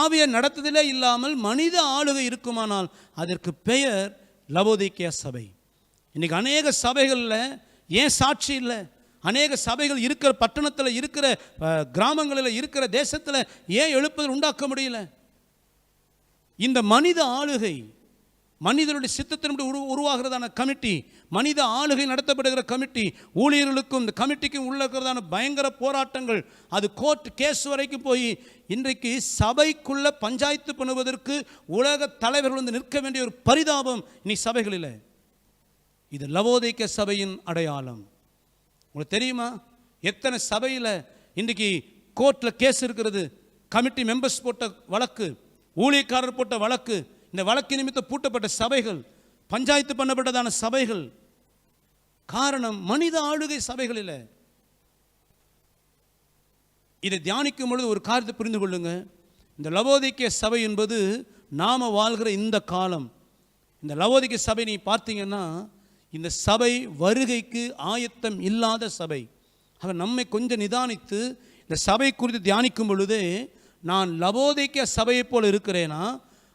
Speaker 1: ஆவியை நடத்துதலே இல்லாமல் மனித ஆளுகை இருக்குமானால் அதற்கு பெயர் லவோதிக்கேயா சபை. இன்னைக்கு அநேக சபைகளில் ஏன் சாட்சி இல்லை? அநேக சபைகள் இருக்கிற பட்டணத்தில், இருக்கிற கிராமங்களில், இருக்கிற தேசத்தில் ஏன் எழுப்புதல் உண்டாக்க முடியல? இந்த மனித ஆளுகை, மனிதனுடைய சித்தத்தின்படி உருவாகிறதான கமிட்டி, மனித ஆளுகை நடத்தப்படுகிற கமிட்டி, ஊழியர்களுக்கும் இந்த கமிட்டிக்கும் உள்ளதான பயங்கர போராட்டங்கள், அது கோர்ட் கேஸ் வரைக்கும் போய் இன்றைக்கு சபைக்குள்ள பஞ்சாயத்து பண்ணுவதற்கு உலக தலைவர்கள் வந்து நிற்க வேண்டிய ஒரு பரிதாபம் இன்னைக்கு சபைகளில். இது லவோதிக்கேயா சபையின் அடையாளம். உங்களுக்கு தெரியுமா எத்தனை சபையில் இன்றைக்கு கோர்ட்டில் கேஸ் இருக்கிறது? கமிட்டி மெம்பர்ஸ் போட்ட வழக்கு, ஊழியக்காரர் போட்ட வழக்கு, இந்த வழக்கு நிமித்தம் பூட்டப்பட்ட சபைகள், பஞ்சாயத்து பண்ணப்பட்டதான சபைகள். காரணம் மனித ஆளுகை சபைகளில். இதை தியானிக்கும் பொழுது ஒரு காரியத்தை புரிந்து கொள்ளுங்க. இந்த லவோதிக்கேயா சபை என்பது நாம வாழ்கிற இந்த காலம். இந்த லவோதிக்கேயா சபை நீ பார்த்தீங்கன்னா இந்த சபை வருகைக்கு ஆயத்தம் இல்லாத சபை. அவர் நம்மை கொஞ்சம் நிதானித்து இந்த சபை குறித்து தியானிக்கும் பொழுதே, நான் லவோதிக்கேயா சபையை போல் இருக்கிறேனா,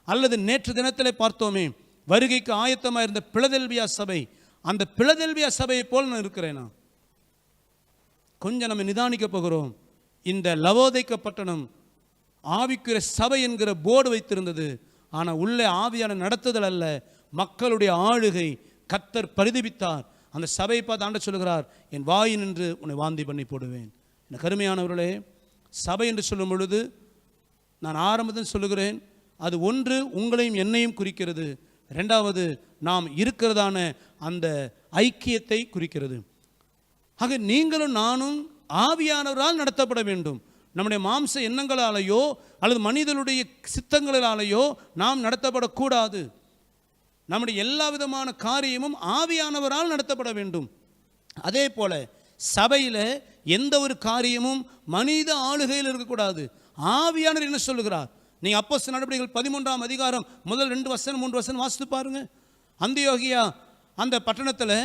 Speaker 1: அல்லது நேற்று தினத்தில் பார்த்தோமே வருகைக்கு ஆயத்தமாக இருந்த பிலதெல்பியா சபை, அந்த பிலதெல்பியா சபையை போல் நான் இருக்கிறேனா? கொஞ்சம் நம்ம நிதானிக்க போகிறோம். இந்த லவோதிக்கேயா பட்டணம் ஆவிக்குரிய சபை என்கிற போர்டு வைத்திருந்தது. ஆனால் உள்ளே ஆவியான நடத்துதல் அல்ல, மக்களுடைய ஆளுகை. கர்த்தர் பரிதபித்தார். அந்த சபையை பார்த்து ஆண்டவர் சொல்லுகிறார், என் வாயின் என்று உன்னை வாந்தி பண்ணி போடுவேன். எனக்கு அருமையானவர்களே, சபை என்று சொல்லும் பொழுது நான் ஆரம்பத்தில் சொல்லுகிறேன், அது ஒன்று உங்களையும் என்னையும் குறிக்கிறது, ரெண்டாவது நாம் இருக்கிறதான அந்த ஐக்கியத்தை குறிக்கிறது. ஆக நீங்களும் நானும் ஆவியானவரால் நடத்தப்பட வேண்டும். நம்முடைய மாம்ச எண்ணங்களாலேயோ அல்லது மனிதனுடைய சித்தங்களாலேயோ நாம் நடத்தப்படக்கூடாது. நம்முடைய எல்லா விதமான காரியமும் ஆவியானவரால் நடத்தப்பட வேண்டும். அதே போல சபையில் எந்த ஒரு காரியமும் மனித ஆளுகையில் இருக்கக்கூடாது. ஆவியானவர் என்ன சொல்லுகிறார்? நீங்க அப்போஸ்தலர் நடபடிகள் 13ஆம் அதிகாரம் முதல் 2 வசனம் 3 வசனம் வாசித்து பாருங்க. அந்தியோகியா அந்த பட்டணத்தில்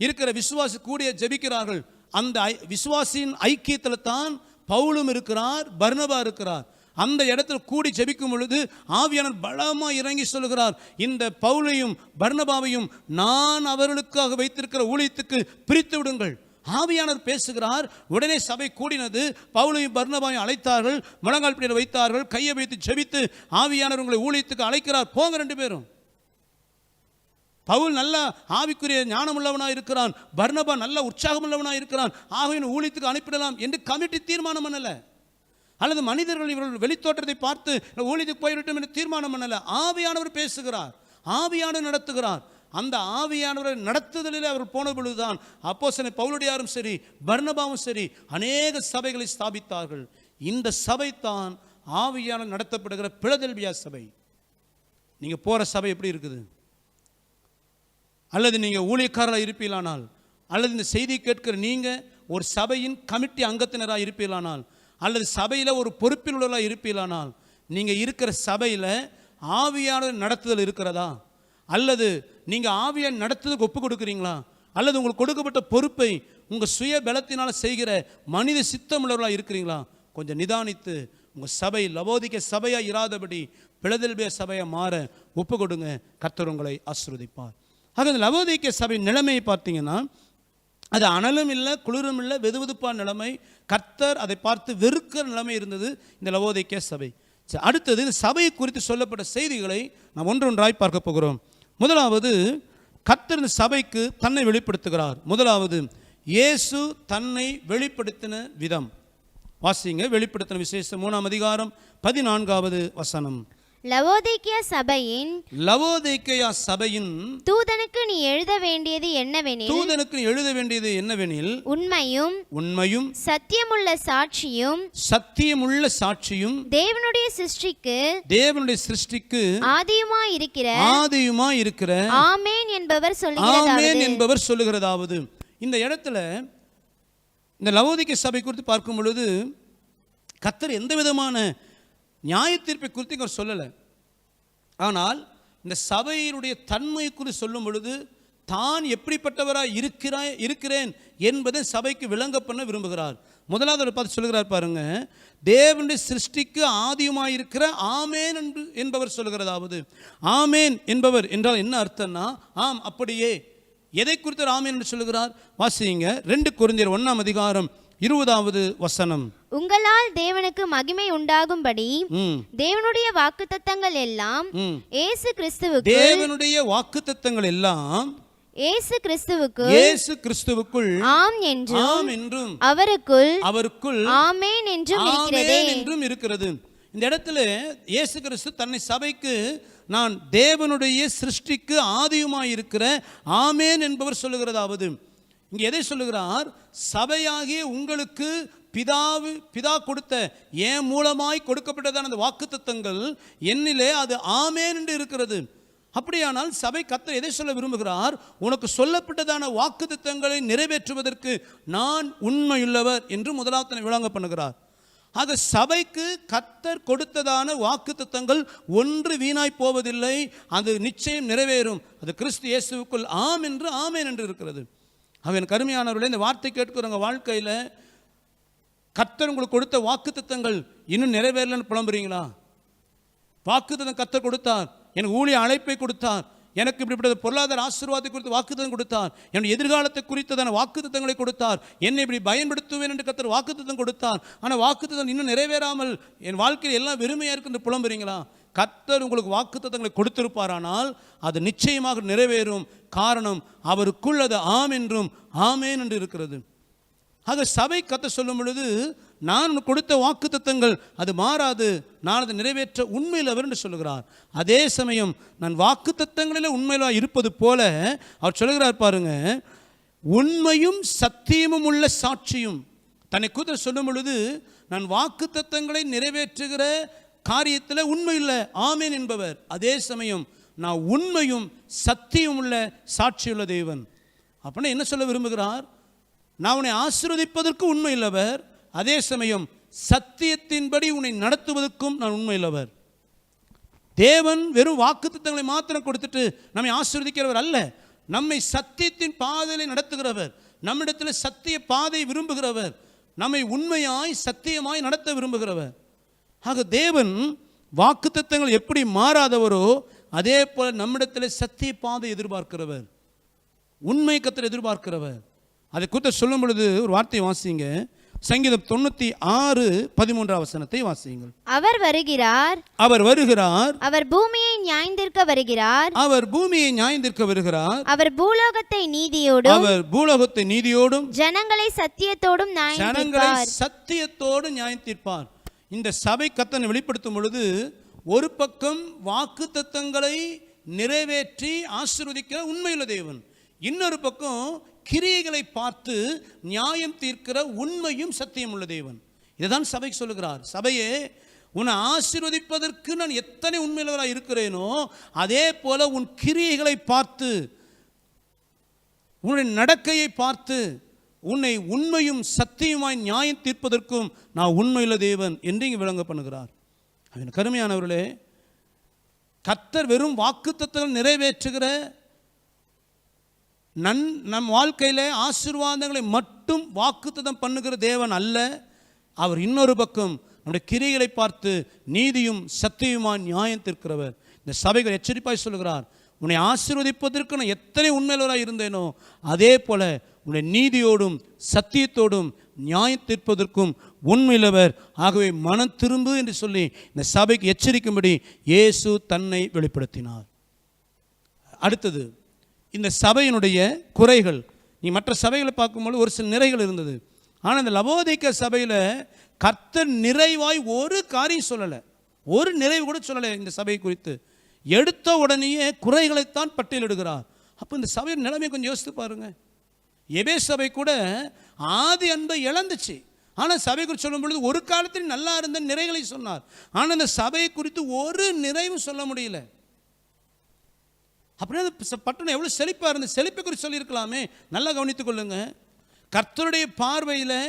Speaker 1: இருக்கிற விசுவாசி கூடிய ஜெபிக்கிறார்கள். அந்த விசுவாசியின் ஐக்கியத்தில் தான் பவுலும் இருக்கிறார், பர்னபா இருக்கிறார். அந்த இடத்துல கூடி ஜெபிக்கும் பொழுது ஆவியானவர் பலமாக இறங்கி சொல்லுகிறார், இந்த பவுலையும் பர்னபாவையும் நான் அவர்களுக்காக வைத்திருக்கிற ஊழியத்துக்கு பிரித்து விடுங்கள். ஆவியானவர் பேசுகிறார். உடனே சபை கூடினது. பவுலையும் பர்னபாவையும் அழைத்தார்கள், முழங்கால் படியில் வைத்தார்கள், கையை வைத்து ஜெபித்து ஆவியானவர் உங்களை ஊழியத்துக்கு அழைக்கிறார், போங்க 2 பேரும். பவுல் நல்ல ஆவிக்குரிய ஞானம் உள்ளவனாக இருக்கிறான், பர்னபா நல்ல உற்சாகம் உள்ளவனாக இருக்கிறான், ஆவியின் ஊழியத்துக்கு அனுப்பிடலாம் என்று கமிட்டி தீர்மானம் பண்ணல. அல்லது மனிதர்கள் இவர்கள் வெளித்தோற்றத்தை பார்த்து ஊழியத்துக்கு போய்விட்டோம் என்று தீர்மானம் பண்ணல. ஆவியானவர் பேசுகிறார், ஆவியானவர் நடத்துகிறார். அந்த ஆவியானவரை நடத்துதலில் அவர் போன பொழுதுதான் அப்போஸ்தலன் பவுலுடையாரும் சரி பர்னபாவும் சரி அநேக சபைகளை ஸ்தாபித்தார்கள். இந்த சபை தான் ஆவியானவர் நடத்தப்படுகிற பிலதெல்பியா சபை. நீங்க போற சபை எப்படி இருக்குது? அல்லது நீங்க ஊழியக்காரராக இருப்பீர்களானால், அல்லது இந்த செய்தி கேட்கிற நீங்க ஒரு சபையின் கமிட்டி அங்கத்தினராக இருப்பீர்களானால், அல்லது சபையில் ஒரு பொறுப்பில் உள்ளவராக இருப்பீர்களானால், நீங்கள் இருக்கிற சபையில் ஆவியானவர் நடத்துதல் இருக்கிறதா? அல்லது நீங்கள் ஆவியான நடத்துதலுக்கு ஒப்பு கொடுக்குறீங்களா? அல்லது உங்களுக்கு கொடுக்கப்பட்ட பொறுப்பை உங்கள் சுய பலத்தினால் செய்கிற மனித சித்தம் உள்ளவர்களாக இருக்கிறீங்களா? கொஞ்சம் நிதானித்து உங்கள் சபை லவோதிக்கேயா சபையாக இராதபடி பிலதெல்பியா சபையாக மாற ஒப்பு கொடுங்க. கர்த்தர் உங்களை ஆசீர்வதிப்பார். ஆக இந்த லவோதிக்கேயா சபை நிலைமையை பார்த்தீங்கன்னா, அது அனலும் இல்லை, குளிரும் இல்லை, வெதுவெதுப்பான நிலைமை. கர்த்தர் அதை பார்த்து வெறுக்கிற நிலைமை இருந்தது இந்த லவோதிக்கேயா சபை. அடுத்தது இந்த சபை குறித்து சொல்லப்பட்ட செய்திகளை நாம் ஒன்றொன்றாய் பார்க்க போகிறோம். முதலாவது, கர்த்தர் இந்த சபைக்கு தன்னை வெளிப்படுத்துகிறார். முதலாவது, இயேசு தன்னை வெளிப்படுத்தின விதம். வாசிங்க, வெளிப்படுத்தின விசேஷம் 3ஆம் அதிகாரம் 14வது வசனம்.
Speaker 3: லவோதிக்கேயா
Speaker 1: சபையின்
Speaker 3: தூதனுக்கு நீ எழுத வேண்டியது என்னவெனில், உண்மையும் சத்தியமுள்ள சாட்சியும் தேவனுடைய சிருஷ்டிக்கு ஆதியுமாய் இருக்கிற ஆமென் என்பவர் சொல்லுகிறதாவது. இந்த இடத்துல இந்த லவோதிக்கேயா சபை குறித்து பார்க்கும் பொழுது கர்த்தர் எந்த விதமான நியாய தீர்ப்பை குறித்து அவர் சொல்லலை. ஆனால்
Speaker 1: இந்த சபையினுடைய தன்மை குறித்து சொல்லும் பொழுது தான் எப்படிப்பட்டவராய் இருக்கிறேன் என்பதை சபைக்கு விளங்க பண்ண விரும்புகிறார். முதலாவது பார்த்து சொல்லுகிறார் பாருங்க, தேவனுடைய சிருஷ்டிக்கு ஆதியுமாயிருக்கிற ஆமேன் என்பவர் சொல்லுகிறதாவது. ஆமேன் என்பவர் என்றால் என்ன அர்த்தம்னா, ஆம் அப்படியே. எதை குறித்து ஆமேன் என்று சொல்லுகிறார்? வாசிங்க 2 கொரிந்தியர் 1ஆம் அதிகாரம் 20வது வசனம்.
Speaker 3: உங்களால் தேவனுக்கு மகிமை உண்டாகும்படி தேவனுடைய வாக்குத்தத்தங்கள் எல்லாம் இயேசு கிறிஸ்துவுக்குள்,
Speaker 1: தேவனுடைய வாக்குத்தத்தங்கள் எல்லாம்
Speaker 3: இயேசு கிறிஸ்துவுக்குள்
Speaker 1: ஆம் என்றும் அவருக்குள்
Speaker 3: ஆமென்
Speaker 1: என்றும் இருக்கிறது. இந்த இடத்துல இயேசு கிறிஸ்து தன்னை சபைக்கு நான் தேவனுடைய சிருஷ்டிக்கு ஆதியுமாய் இருக்கிற ஆமென் என்பவர் சொல்லுகிறதாவது. இங்கே எதை சொல்லுகிறார்? சபையாகிய உங்களுக்கு பிதா கொடுத்த என் மூலமாய் கொடுக்கப்பட்டதான அந்த வாக்குத்தத்தங்கள் என்னிலே அது ஆமென் என்று இருக்கிறது. அப்படியானால் சபை கர்த்தர் எதை சொல்ல விரும்புகிறார்? உனக்கு சொல்லப்பட்டதான வாக்குத்தத்தங்களை நிறைவேற்றுவதற்கு நான் உண்மையுள்ளவர் என்று முதலாவது விளங்க பண்ணுகிறார். ஆக சபைக்கு கர்த்தர் கொடுத்ததான வாக்குத்தத்தங்கள் ஒன்று வீணாய் போவதில்லை, அது நிச்சயம் நிறைவேறும். அது கிறிஸ்து இயேசுவுக்குள் ஆமென் என்று இருக்கிறது. அவன் கருமையானவர்களே, இந்த வார்த்தை கேட்கிறவங்க வாழ்க்கையில் கர்த்தர் உங்களுக்கு கொடுத்த வாக்குத்தத்தங்கள் இன்னும் நிறைவேறலன்னு புலம்புறீங்களா? வாக்குத்தத்தம் கர்த்தர் கொடுத்தார், எனக்கு ஊழிய அழைப்பை கொடுத்தார், எனக்கு இப்படிப்பட்ட பொருளாதார ஆசீர்வாதத்தை குறித்து வாக்குத்தத்தம் கொடுத்தார், என்னுடைய எதிர்காலத்தை குறித்ததான வாக்குத்தத்தங்களை கொடுத்தார், என்னை இப்படி பயன்படுத்துவேன் என்று கர்த்தர் வாக்குத்தத்தம் கொடுத்தார். ஆனால் வாக்குத்தத்தம் இன்னும் நிறைவேறாமல் என் வாழ்க்கையில் எல்லாம் வெறுமையாக இருக்குன்னு புலம்புறீங்களா? கர்த்தர் உங்களுக்கு வாக்குத்தத்தங்களை கொடுத்திருப்பாரானால் அது நிச்சயமாக நிறைவேறும். காரணம், அவருக்குள் அது ஆம் என்றும் ஆமேன் என்று இருக்கிறது. ஆக சபை கர்த்தர் சொல்லும் பொழுது, நான் கொடுத்த வாக்குத்தத்தங்கள் அது மாறாது, நான் அதை நிறைவேற்ற உண்மையிலவர் என்று சொல்லுகிறார். அதே சமயம் நான் வாக்குத்தத்தங்களில் உண்மையில இருப்பது போல அவர் சொல்லுகிறார் பாருங்க, உண்மையும் சத்தியமும் உள்ள சாட்சியும். தன்னை குறித்து சொல்லும் பொழுது, நான் வாக்குத்தத்தங்களை நிறைவேற்றுகிற காரியத்தில் உண்மை இல்லை ஆமேன் என்பவர். அதே சமயம் நான் உண்மையும் சத்தியம் உள்ள சாட்சியுள்ள தேவன். அப்படின்னா என்ன சொல்ல விரும்புகிறார்? நான் உன்னை ஆசீர்வதிப்பதற்கு உண்மை இல்லவர், அதே சமயம் சத்தியத்தின்படி உன்னை நடத்துவதற்கும் நான் உண்மை இல்லவர். தேவன் வெறும் வாக்குத்தத்தங்களை மாத்திரம் கொடுத்துட்டு நம்மை ஆசீர்வதிக்கிறவர் அல்ல, நம்மை சத்தியத்தின் பாதையை நடத்துகிறவர், நம்மிடத்தில் சத்திய பாதை விரும்புகிறவர், நம்மை உண்மையாய் சத்தியமாய் நடத்த விரும்புகிறவர். ஆக தேவன் வாக்குத்தத்தங்கள் எப்படி மாறாதவரோ அதே போல நம்மிடத்தில் சத்திய பாதை எதிர்பார்க்கிறவர், உண்மை கர்த்தர் எதிர்பார்க்கிறவர். அதை குறித்து சொல்லும் பொழுது ஒரு வார்த்தையை வாசிங்க, சங்கீதம் 96:13 வசனத்தை வாசியுங்கள்.
Speaker 3: அவர் வருகிறார், அவர் பூமியை நியாயந்தீர்க்க வருகிறார், அவர் பூலோகத்தை நீதியோடும் ஜனங்களை சத்தியத்தோடும்
Speaker 1: நியாயம் தீர்ப்பார். இந்த சபை கர்த்தரை வெளிப்படுத்தும் பொழுது ஒரு பக்கம் வாக்குத்தத்தங்களை நிறைவேற்றி ஆசீர்வதிக்கிற உண்மையுள்ள தேவன், இன்னொரு பக்கம் கிரியைகளை பார்த்து நியாயம் தீர்க்கிற உண்மையும் சத்தியம் உள்ள தேவன். இதுதான் சபைக்கு சொல்லுகிறார், சபையே உன்னை ஆசீர்வதிப்பதற்கு நான் எத்தனை உண்மையுள்ளவராக இருக்கிறேனோ அதே போல உன் கிரியைகளை பார்த்து, உன்னுடைய நடக்கையை பார்த்து உன்னை உண்மையும் சத்தியமாய் நியாயம் தீர்ப்பதற்கும் நான் உண்மையுள்ள தேவன் என்று இங்கே விளங்க பண்ணுகிறார். அவன் கருமையானவர்களே, கர்த்தர் வெறும் வாக்குத்தத்தங்கள் நிறைவேற்றுகிற நம் வாழ்க்கையில் ஆசீர்வாதங்களை மட்டும் வாக்குத்தத்தம் பண்ணுகிற தேவன் அல்ல, அவர் இன்னொரு பக்கம் நம்முடைய கிரியைகளை பார்த்து நீதியும் சத்தியமாய் நியாயம் தீர்க்கிறவர். இந்த சபைகள் எச்சரிப்பாய் சொல்கிறார், உன்னை ஆசீர்வதிப்பதற்கு நான் எத்தனை உண்மையுள்ளவராக இருந்தேனோ அதே போல உன்னுடைய நீதியோடும் சத்தியத்தோடும் நியாயம் தீர்ப்பதற்கும் உண்மையுள்ளவர். ஆகவே மனம் திரும்பு என்று சொல்லி இந்த சபைக்கு எச்சரிக்கும்படி இயேசு தன்னை வெளிப்படுத்தினார். அடுத்தது, இந்த சபையினுடைய குறைகள். நீ மற்ற சபைகளை பார்க்கும்போது ஒரு சில நிறைகள் இருந்தது, ஆனால் இந்த லவோதிக்கா சபையில் கர்த்தர் நிறைவாய் ஒரு காரியம் சொல்லலை, ஒரு நிறைவு கூட சொல்லலை. இந்த சபை குறித்து எடுத்த உடனேயே குறைகளைத்தான் பட்டியலிடுகிறார். அப்போ இந்த சபையின் நிலைமை கொஞ்சம் யோசித்து பாருங்க. எபேசு சபை கூட ஆதி அன்பை இழந்துச்சு, ஆனால் சபை குறித்து சொல்லும் பொழுது ஒரு காலத்தில் நல்லா இருந்த நிறைகளை சொன்னார். ஆனால் இந்த சபையை குறித்து ஒரு நிறைவும் சொல்ல முடியல. அப்படின்னா பட்டணம் எவ்வளோ செழிப்பாக இருந்த செழிப்பை குறித்து சொல்லியிருக்கலாமே. நல்லா கவனித்துக் கொள்ளுங்க, கர்த்தருடைய பார்வையில்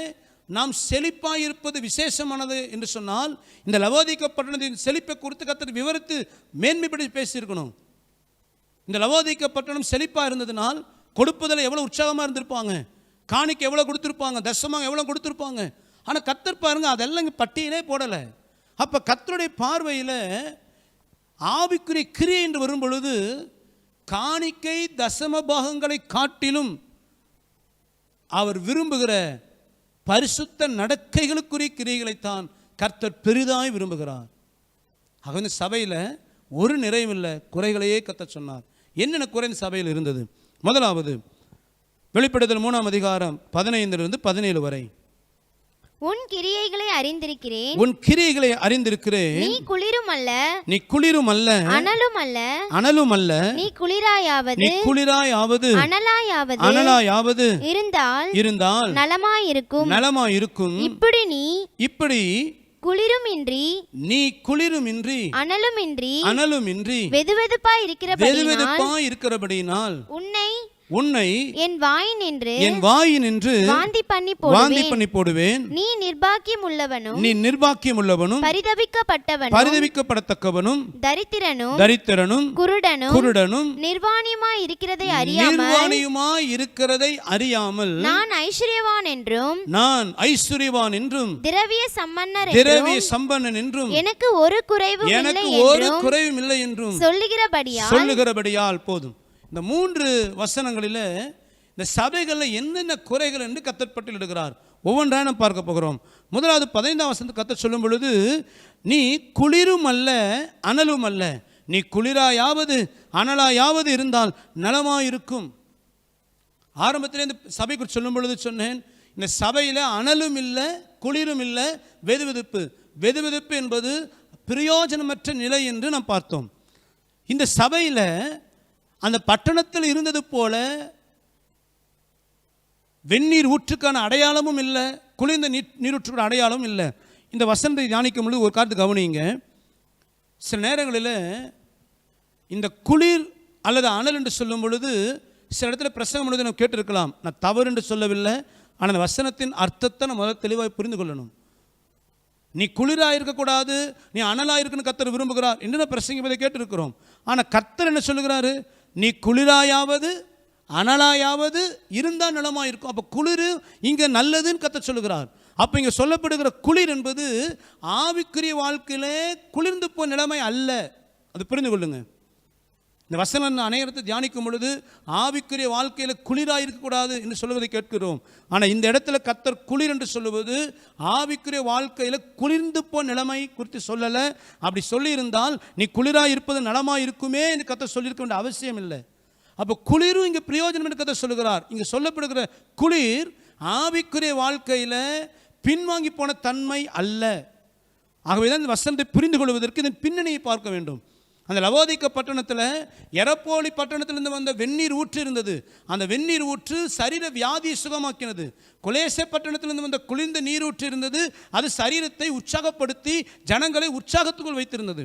Speaker 1: நாம் செழிப்பாக இருப்பது விசேஷமானது என்று சொன்னால் இந்த லவோதிக்கா பட்டணத்தின் செழிப்பை குறித்து கர்த்தர் விவரித்து மேன்மைப்படி பேசியிருக்கணும். இந்த லவோதிக்கா பட்டணம் செழிப்பாக இருந்ததுனால் கொடுப்பதில் எவ்வளோ உற்சாகமாக இருந்திருப்பாங்க, காணிக்கு எவ்வளோ கொடுத்துருப்பாங்க, தசமாக எவ்வளோ கொடுத்துருப்பாங்க. ஆனால் கர்த்தர் பாருங்க அதெல்லாம் இங்கே பட்டியலே போடலை. அப்போ கர்த்தருடைய பார்வையில் ஆவிக்குரிய கிரியை என்று வரும் பொழுது காணிக்கை தசம பாகங்களை காட்டிலும் அவர் விரும்புகிற பரிசுத்த நடக்கைகளுக்குரிய கிரியைகளைத்தான் கர்த்தர் பெரிதாய் விரும்புகிறார். ஆக இந்த சபையில் ஒரு நிறைவில்லை, குறைகளையே கர்த்தர் சொன்னார். என்னென்ன குறை இந்த சபையில் இருந்தது? முதலாவது வெளிப்படுத்தல் 3ஆம் அதிகாரம் 15 17 வரை.
Speaker 3: உன் கிரியைகளை அறிந்திருக்கிறேன்,
Speaker 1: உன் கிரியைகளை அறிந்திருக்கிறேன்,
Speaker 3: நீ குளிரும் அல்ல,
Speaker 1: நீ குளிரும் அல்ல,
Speaker 3: அனலும் அல்ல,
Speaker 1: அனலும் அல்ல,
Speaker 3: நீ குளிராயாவது,
Speaker 1: நீ குளிராயாவது,
Speaker 3: அனலாயாவது,
Speaker 1: அனலாயாவது
Speaker 3: இருந்தால் நலமாயிருக்கும்,
Speaker 1: நலமாயிருக்கும். இப்படி
Speaker 3: குளிருமின்றி,
Speaker 1: நீ குளிருமின்றி, அனலுமின்றி,
Speaker 3: வெதுவெதுப்பாய்
Speaker 1: இருக்கிறபடியினால்
Speaker 3: உன்னை என் வாயினின்று வாந்தி பண்ணி போடுவேன். நீ நிர்பாக்கியம் உள்ளவனும்
Speaker 1: பரிதபிக்கப்படத்தக்கவனும் தரித்திரனும் குருடனும்
Speaker 3: நிர்வாணியுமாய் இருக்கிறதை அறியாமல் நான் ஐஸ்வர்யவான் என்றும் திரவிய சம்பன்னன் என்றும் எனக்கு ஒரு குறைவும் இல்லை என்றும்
Speaker 1: சொல்லுகிறபடியால் போதும். இந்த 3 வசனங்களில் இந்த சபைகளில் என்னென்ன குறைகள் என்று கர்த்தர் பட்டியலிடுகிறார். ஒவ்வொன்றாக நாம் பார்க்க போகிறோம். முதலாவது 15ஆம் வசனத்தை கர்த்தர் சொல்லும் பொழுது, நீ குளிரும் அல்ல அனலும் அல்ல, நீ குளிராயாவது அனலாயாவது இருந்தால் நலமாயிருக்கும். ஆரம்பத்தில் இந்த சபை குறித்து சொல்லும் பொழுது சொன்னேன், இந்த சபையில் அனலும் இல்லை குளிரும் இல்லை, வெதுவெதுப்பு என்பது பிரயோஜனமற்ற நிலை என்று நாம் பார்த்தோம். இந்த சபையில் அந்த பட்டணத்தில் இருந்தது போல வெந்நீர் ஊற்றுக்கான அடையாளமும் இல்லை, குளிர்ந்த நீரூற்றுக்கான அடையாளமும் இல்லை. இந்த வசனத்தை தியானிக்கும் பொழுது ஒரு காரணத்தை கவனிங்க. சில நேரங்களில் இந்த குளிர் அல்லது அனல் என்று சொல்லும் பொழுது சில இடத்துல பிரசங்கம் பொழுது நம்ம கேட்டிருக்கலாம். நான் தவறு என்று சொல்லவில்லை, ஆனால் அந்த வசனத்தின் அர்த்தத்தை நம்ம முதல்ல தெளிவாக புரிந்து கொள்ளணும். நீ குளிராக இருக்கக்கூடாது, நீ அனலாக இருக்குன்னு கர்த்தர் விரும்புகிறார் என்று நான் பிரசங்கிப்பதை கேட்டிருக்கிறோம். ஆனால் கர்த்தர் என்ன சொல்லுகிறாரு? நீ குளிராயாவது அனலாயாவது இருந்தால் நலமாக இருக்கும். அப்போ குளிர் இங்கே நல்லதுன்னு கர்த்தர் சொல்லுகிறார். அப்போ இங்கே சொல்லப்படுகிற குளிர் என்பது ஆவிக்குரிய வாழ்க்கையிலே குளிர்ந்து போன நிலைமை அல்ல. அது புரிந்து கொள்ளுங்க. இந்த வசனம் அநேகத்தை தியானிக்கும் பொழுது ஆவிக்குரிய வாழ்க்கையில் குளிராக இருக்கக்கூடாது என்று சொல்லுவதை கேட்கிறோம். ஆனால் இந்த இடத்துல கர்த்தர் குளிர் என்று சொல்லுவது ஆவிக்குரிய வாழ்க்கையில் குளிர்ந்து போன நிலைமை குறித்து சொல்லலை. அப்படி சொல்லியிருந்தால் நீ குளிராக இருப்பது நலமாக இருக்குமே என்று கர்த்தர் சொல்லியிருக்க வேண்டிய அவசியம் இல்லை. அப்போ குளிரும் இங்கே பிரயோஜனம் என்று கர்த்தர் சொல்லுகிறார். இங்கே சொல்லப்படுகிற குளிர் ஆவிக்குரிய வாழ்க்கையில் பின்வாங்கி போன தன்மை அல்ல. ஆகவே தான் இந்த வசனத்தை புரிந்து கொள்வதற்கு இதன் பின்னணியை பார்க்க வேண்டும். அந்த லவோதிக்கா பட்டணத்தில் எரப்போலி பட்டணத்திலிருந்து வந்த வெந்நீர் ஊற்று இருந்தது. அந்த வெந்நீர் ஊற்று சரீர வியாதியை சுகமாக்கினது. கொலேசே பட்டணத்திலிருந்து வந்த குளிர்ந்த நீரூற்று இருந்தது. அது சரீரத்தை உற்சாகப்படுத்தி ஜனங்களை உற்சாகத்துக்குள் வைத்திருந்தது.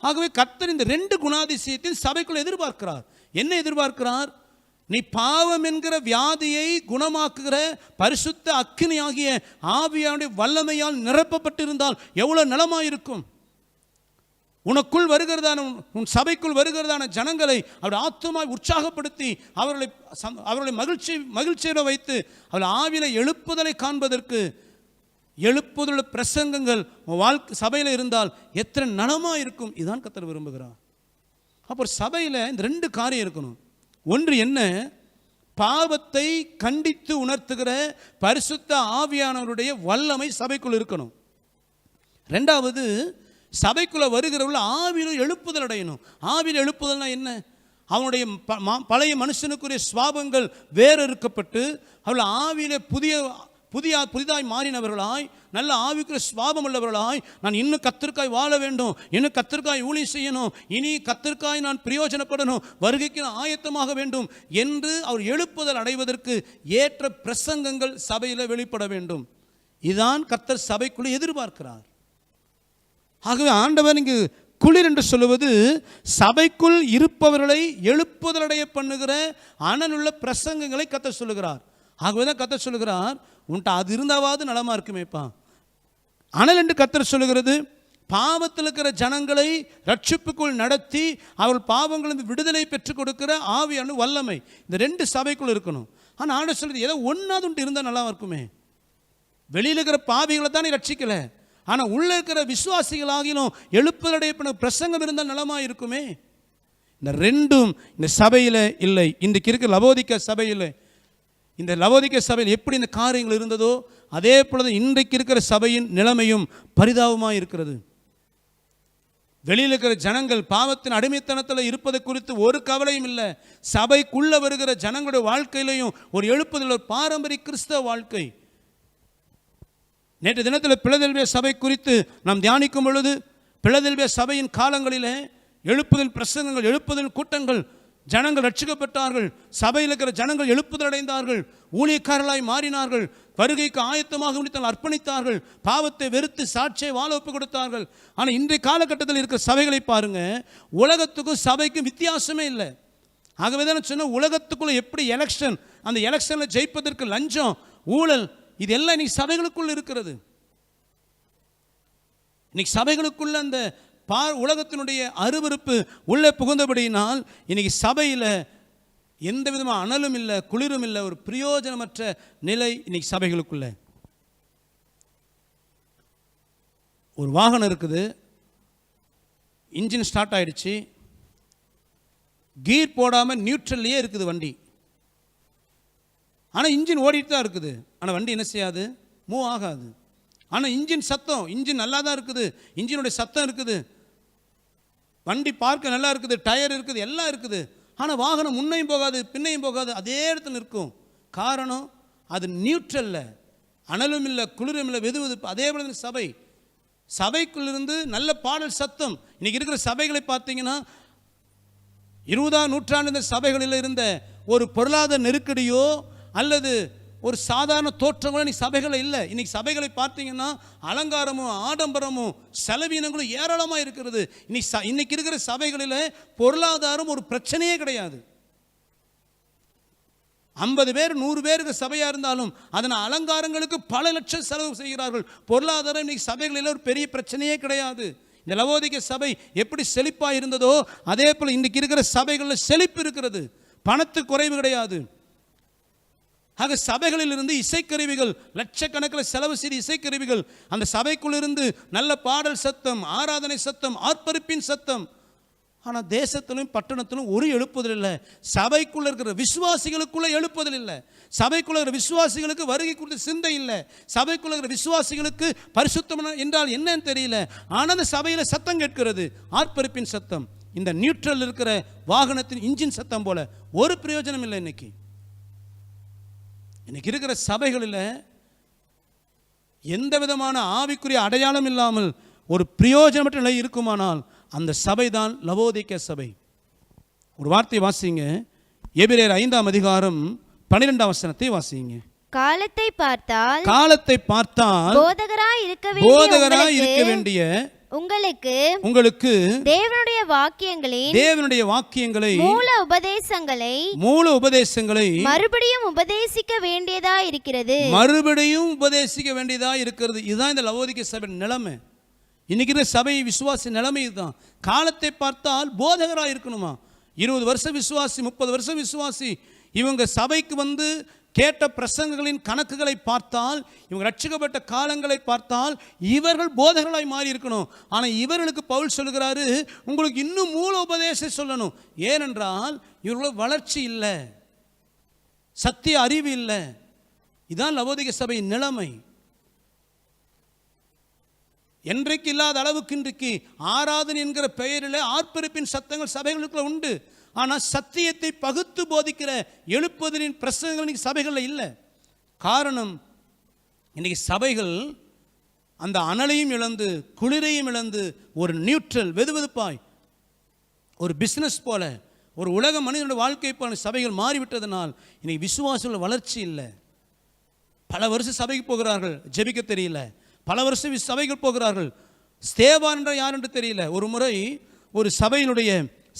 Speaker 1: ஆகவே கர்த்தர் இந்த 2 குணாதிசயத்தில் சபைக்குள் எதிர்பார்க்கிறார். என்ன எதிர்பார்க்கிறார்? நீ பாவம் என்கிற வியாதியை குணமாக்குகிற பரிசுத்த அக்கினியாகிய ஆவியானுடைய வல்லமையால் நிரப்பப்பட்டிருந்தால் எவ்வளவு நலமாயிருக்கும். உனக்குள் வருகிறதான உன் சபைக்குள் வருகிறதான ஜனங்களை அவருடைய ஆத்துமாய் உற்சாகப்படுத்தி அவர்களை மகிழ்ச்சியோட வைத்து அவள் ஆவில எழுப்புதலை காண்பதற்கு எழுப்புதல் பிரசங்கங்கள் வாழ்க்கை சபையில் இருந்தால் எத்தனை நலமாக இருக்கும். இதுதான் கர்த்தர் விரும்புகிறார். அப்போ சபையில் இந்த 2 காரியம் இருக்கணும். ஒன்று என்ன? பாவத்தை கண்டித்து உணர்த்துகிற பரிசுத்த ஆவியானவருடைய வல்லமை சபைக்குள் இருக்கணும். 2வது, சபைக்குள்ள வருகிறவர்கள் ஆவியில் எழுப்புதல் அடையணும். ஆவியில் எழுப்புதல்னா என்ன? அவனுடைய பழைய மனுஷனுக்குரிய சுவாபங்கள் வேறு இருக்கப்பட்டு அவள் ஆவியிலே புதிதாய் மாறினவர்களாய் நல்ல ஆவிக்குரிய சுவாபம் உள்ளவர்களாய் நான் இன்னும் கர்த்தருக்காய் வாழ வேண்டும், இன்னும் கர்த்தருக்காய் ஊழியம் செய்யணும், இனி கர்த்தருக்காய் நான் பிரயோஜனப்படணும், வருகைக்கு ஆயத்தமாக வேண்டும் என்று அவர் எழுப்புதல் அடைவதற்கு ஏற்ற பிரசங்கங்கள் சபையில் வெளிப்பட வேண்டும். இதுதான் கர்த்தர் சபைக்குள்ளே எதிர்பார்க்கிறார். ஆகவே ஆண்டவர் இங்கு குளிர் என்று சொல்லுவது சபைக்குள் இருப்பவர்களை எழுப்புதலடைய பண்ணுகிற அனலுள்ள பிரசங்கங்களை கர்த்தர் சொல்லுகிறார். ஆகவே தான் கர்த்தர் சொல்லுகிறார், உன்ட்ட அது இருந்தாவது நலமா இருக்குமேப்பா. அனல் என்று கர்த்தர் சொல்லுகிறது பாவத்தில் இருக்கிற ஜனங்களை ரட்சிப்புக்குள் நடத்தி அவர்கள் பாவங்களிலிருந்து விடுதலை பெற்றுக் கொடுக்கிற ஆவியான வல்லமை இந்த 2 சபைக்குள் இருக்கணும். ஆனால் ஆண்டவர் சொல்றது ஏதோ ஒன்றாவது இருந்தால் நல்லா இருக்குமே. வெளியில் இருக்கிற பாவிகளை தான் நீ ரட்சிக்கல, ஆனால் உள்ள இருக்கிற விசுவாசிகளாகிலும் எழுப்புதலுடைய பிரசங்கம் இருந்தால் நலமாக இருக்குமே. இந்த 2ம் இந்த சபையில் இல்லை. இன்றைக்கு இருக்கிற லவோதிக்கா சபையில், இந்த லவோதிக்கா சபையில் எப்படி இந்த காரியங்கள் இருந்ததோ அதே பொழுது இன்றைக்கு இருக்கிற சபையின் நிலைமையும் பரிதாபமாக இருக்கிறது. வெளியில் இருக்கிற ஜனங்கள் பாவத்தின் அடிமைத்தனத்தில் இருப்பது குறித்து ஒரு கவலையும் இல்லை. சபைக்குள்ள வருகிற ஜனங்களுடைய வாழ்க்கையிலையும் ஒரு எழுப்புதல், ஒரு பாரம்பரிய கிறிஸ்தவ வாழ்க்கை. நேற்று தினத்தில் பிலதெல்பியா சபை குறித்து நாம் தியானிக்கும் பொழுது, பிலதெல்பியா சபையின் காலங்களிலே எழுப்புதல் பிரசங்கங்கள், எழுப்புதல் கூட்டங்கள், ஜனங்கள் ரட்சிக்கப்பட்டார்கள். சபையில் இருக்கிற ஜனங்கள் எழுப்புதல் அடைந்தார்கள், ஊழியக்காரர்களாய் மாறினார்கள், வருகைக்கு ஆயத்தமாக முடித்தால் அர்ப்பணித்தார்கள், பாவத்தை வெறுத்து சாட்சியை வாழ ஒப்பு கொடுத்தார்கள். ஆனால் இன்றைய காலகட்டத்தில் இருக்கிற சபைகளை பாருங்க, உலகத்துக்கும் சபைக்கும் வித்தியாசமே இல்லை. ஆகவே தான் சொன்ன, உலகத்துக்குள்ள எப்படி எலெக்ஷன், அந்த எலெக்ஷனில் ஜெயிப்பதற்கு லஞ்சம், ஊழல், இதெல்லாம் இன்னைக்கு சபைகளுக்குள்ள இருக்கிறது. இன்னைக்கு சபைகளுக்குள்ள அந்த உலகத்தினுடைய அருவருப்பு உள்ளே புகுந்தபடியினால் இன்னைக்கு சபையில் எந்த விதமான அனலும் இல்லை, குளிரும் இல்லை, ஒரு பிரயோஜனமற்ற நிலை இன்னைக்கு சபைகளுக்குள்ள. ஒரு வாகனம் இருக்குது, இன்ஜின் ஸ்டார்ட் ஆயிடுச்சு, கீர் போடாமல் நியூட்ரல்லையே இருக்குது வண்டி. ஆனால் இன்ஜின் ஓடிட்டு தான் இருக்குது, ஆனால் வண்டி என்ன செய்யாது, மூவ் ஆகாது. ஆனால் இன்ஜின் சத்தம், இன்ஜின் நல்லா தான் இருக்குது, இன்ஜினுடைய சத்தம் இருக்குது, வண்டி பார்க்க நல்லா இருக்குது, டயர் இருக்குது, எல்லாம் இருக்குது. ஆனால் வாகனம் முன்னையும் போகாது, பின்னையும் போகாது, அதே இடத்துல நிற்கும். காரணம், அது நியூட்ரல்ல, அனலும் இல்லை, குளிரும் இல்லை, வெதுவெதுப்பு. அதே போல சபை, சபைக்குள்ளிருந்து நல்ல பாடல் சத்தம். இன்னைக்கு இருக்கிற சபைகளை பார்த்தீங்கன்னா, 20ஆம் நூற்றாண்டு இந்த சபைகளில் இருந்த ஒரு பொருளாதார நெருக்கடியோ அல்லது ஒரு சாதாரண தோற்றங்களோ இன்னைக்கு சபைகளை இல்லை. இன்னைக்கு சபைகளை பார்த்தீங்கன்னா அலங்காரமும் ஆடம்பரமும் செலவீனங்களும் ஏராளமாக இருக்கிறது. இன்னைக்கு இருக்கிற சபைகளில் பொருளாதாரம் ஒரு பிரச்சனையே கிடையாது. 50 பேர் 100 பேருக்கு சபையாக இருந்தாலும் அதன் அலங்காரங்களுக்கு பல லட்சம் செலவு செய்கிறார்கள். பொருளாதாரம் இன்னைக்கு சபைகளில் ஒரு பெரிய பிரச்சனையே கிடையாது. இந்த லவோதிக்கா சபை எப்படி செழிப்பாக இருந்ததோ அதே போல் இன்றைக்கு இருக்கிற சபைகளில் செழிப்பு இருக்கிறது, பணத்துக்கு குறைவு கிடையாது. ஆக சபைகளில் இருந்து இசைக்கருவிகள், லட்சக்கணக்கில் செலவு செய்த இசைக்கருவிகள், அந்த சபைக்குள் இருந்து நல்ல பாடல் சத்தம், ஆராதனை சத்தம், ஆர்ப்பரிப்பின் சத்தம். ஆனால் தேசத்திலும் பட்டணத்திலும் ஒரு எழுப்புதல் இல்லை. சபைக்குள்ள இருக்கிற விசுவாசிகளுக்குள்ள எழுப்புதல் இல்லை. சபைக்குள்ள இருக்கிற விசுவாசிகளுக்கு வருகை குறித்த சிந்தை இல்லை. சபைக்குள்ள இருக்கிற விசுவாசிகளுக்கு பரிசுத்தம் என்றால் என்னன்னு தெரியல. ஆனால் அந்த சபையில் சத்தம் கேட்கிறது, ஆர்ப்பரிப்பின் சத்தம். இந்த நியூட்ரல் இருக்கிற வாகனத்தின் இன்ஜின் சத்தம் போல ஒரு பிரயோஜனம் இல்லை. இன்னைக்கு இருக்கிற சபைகளில் எந்த விதமான ஆவிக்குரிய அடையாளம் இல்லாமல் ஒரு பிரயோஜனமற்ற நிலை இருக்குமானால் அந்த சபை தான் லவோதிக்கா சபை. ஒரு வார்த்தை வாசிங்க, எபிரேயர் 5ஆம் அதிகாரம் 12ஆம் வசனத்தை வாசிங்க.
Speaker 3: காலத்தை பார்த்தால் போதகராய் இருக்க வேண்டிய உங்களுக்கு தேவனுடைய வாக்கியங்களை மூல உபதேசங்களை மறுபடியும் உபதேசிக்க வேண்டியதா இருக்கிறது.
Speaker 1: இதுதான் இந்த லவோதிக்கா சபை நிலைமை. இன்னைக்கு இருக்கிற சபை விசுவாசி நிலைமை இதுதான். காலத்தை பார்த்தால் போதகராக இருக்கணுமா? 20 வருஷம் விசுவாசி, 30 வருஷம் விசுவாசி, இவங்க சபைக்கு வந்து கேட்ட பிரசங்கங்களின் கணக்குகளை பார்த்தால், இவங்க ரட்சிக்கப்பட்ட காலங்களை பார்த்தால் இவர்கள் போதகர்களாய் மாறி இருக்கணும். ஆனால் இவர்களுக்கு பவுல் சொல்கிறாரு, உங்களுக்கு இன்னும் மூல உபதேசம் சொல்லணும். ஏனென்றால் இவர்களுக்கு வளர்ச்சி இல்லை, சத்திய அறிவு இல்லை. இதுதான் லவோதிக்கா சபையின் நிலைமை. என்றைக்கு இல்லாத அளவுக்கு இன்றைக்கு ஆராதனை என்கிற பெயரில் ஆர்ப்பரிப்பின் சத்தங்கள் சபைகளுக்குள்ள உண்டு. ஆனால் சத்தியத்தை பகுத்து போதிக்கிற எழுப்புதலின் பிரசங்கங்கள் இன்னைக்கு சபைகளில் இல்லை. காரணம், இன்னைக்கு சபைகள் அந்த அனலையும் இழந்து குளிரையும் இழந்து ஒரு நியூட்ரல், வெதுவெதுப்பாய், ஒரு பிஸ்னஸ் போல, ஒரு உலக மனிதனுடைய வாழ்க்கை போல சபைகள் மாறிவிட்டதனால் இன்னைக்கு விசுவாசத்தில் வளர்ச்சி இல்லை. பல வருஷம் சபைக்கு போகிறார்கள், ஜெபிக்க தெரியல. பல வருஷம் சபைகள் போகிறார்கள், ஸ்தேவான் என்ற யார் என்று தெரியல. ஒரு முறை ஒரு சபையினுடைய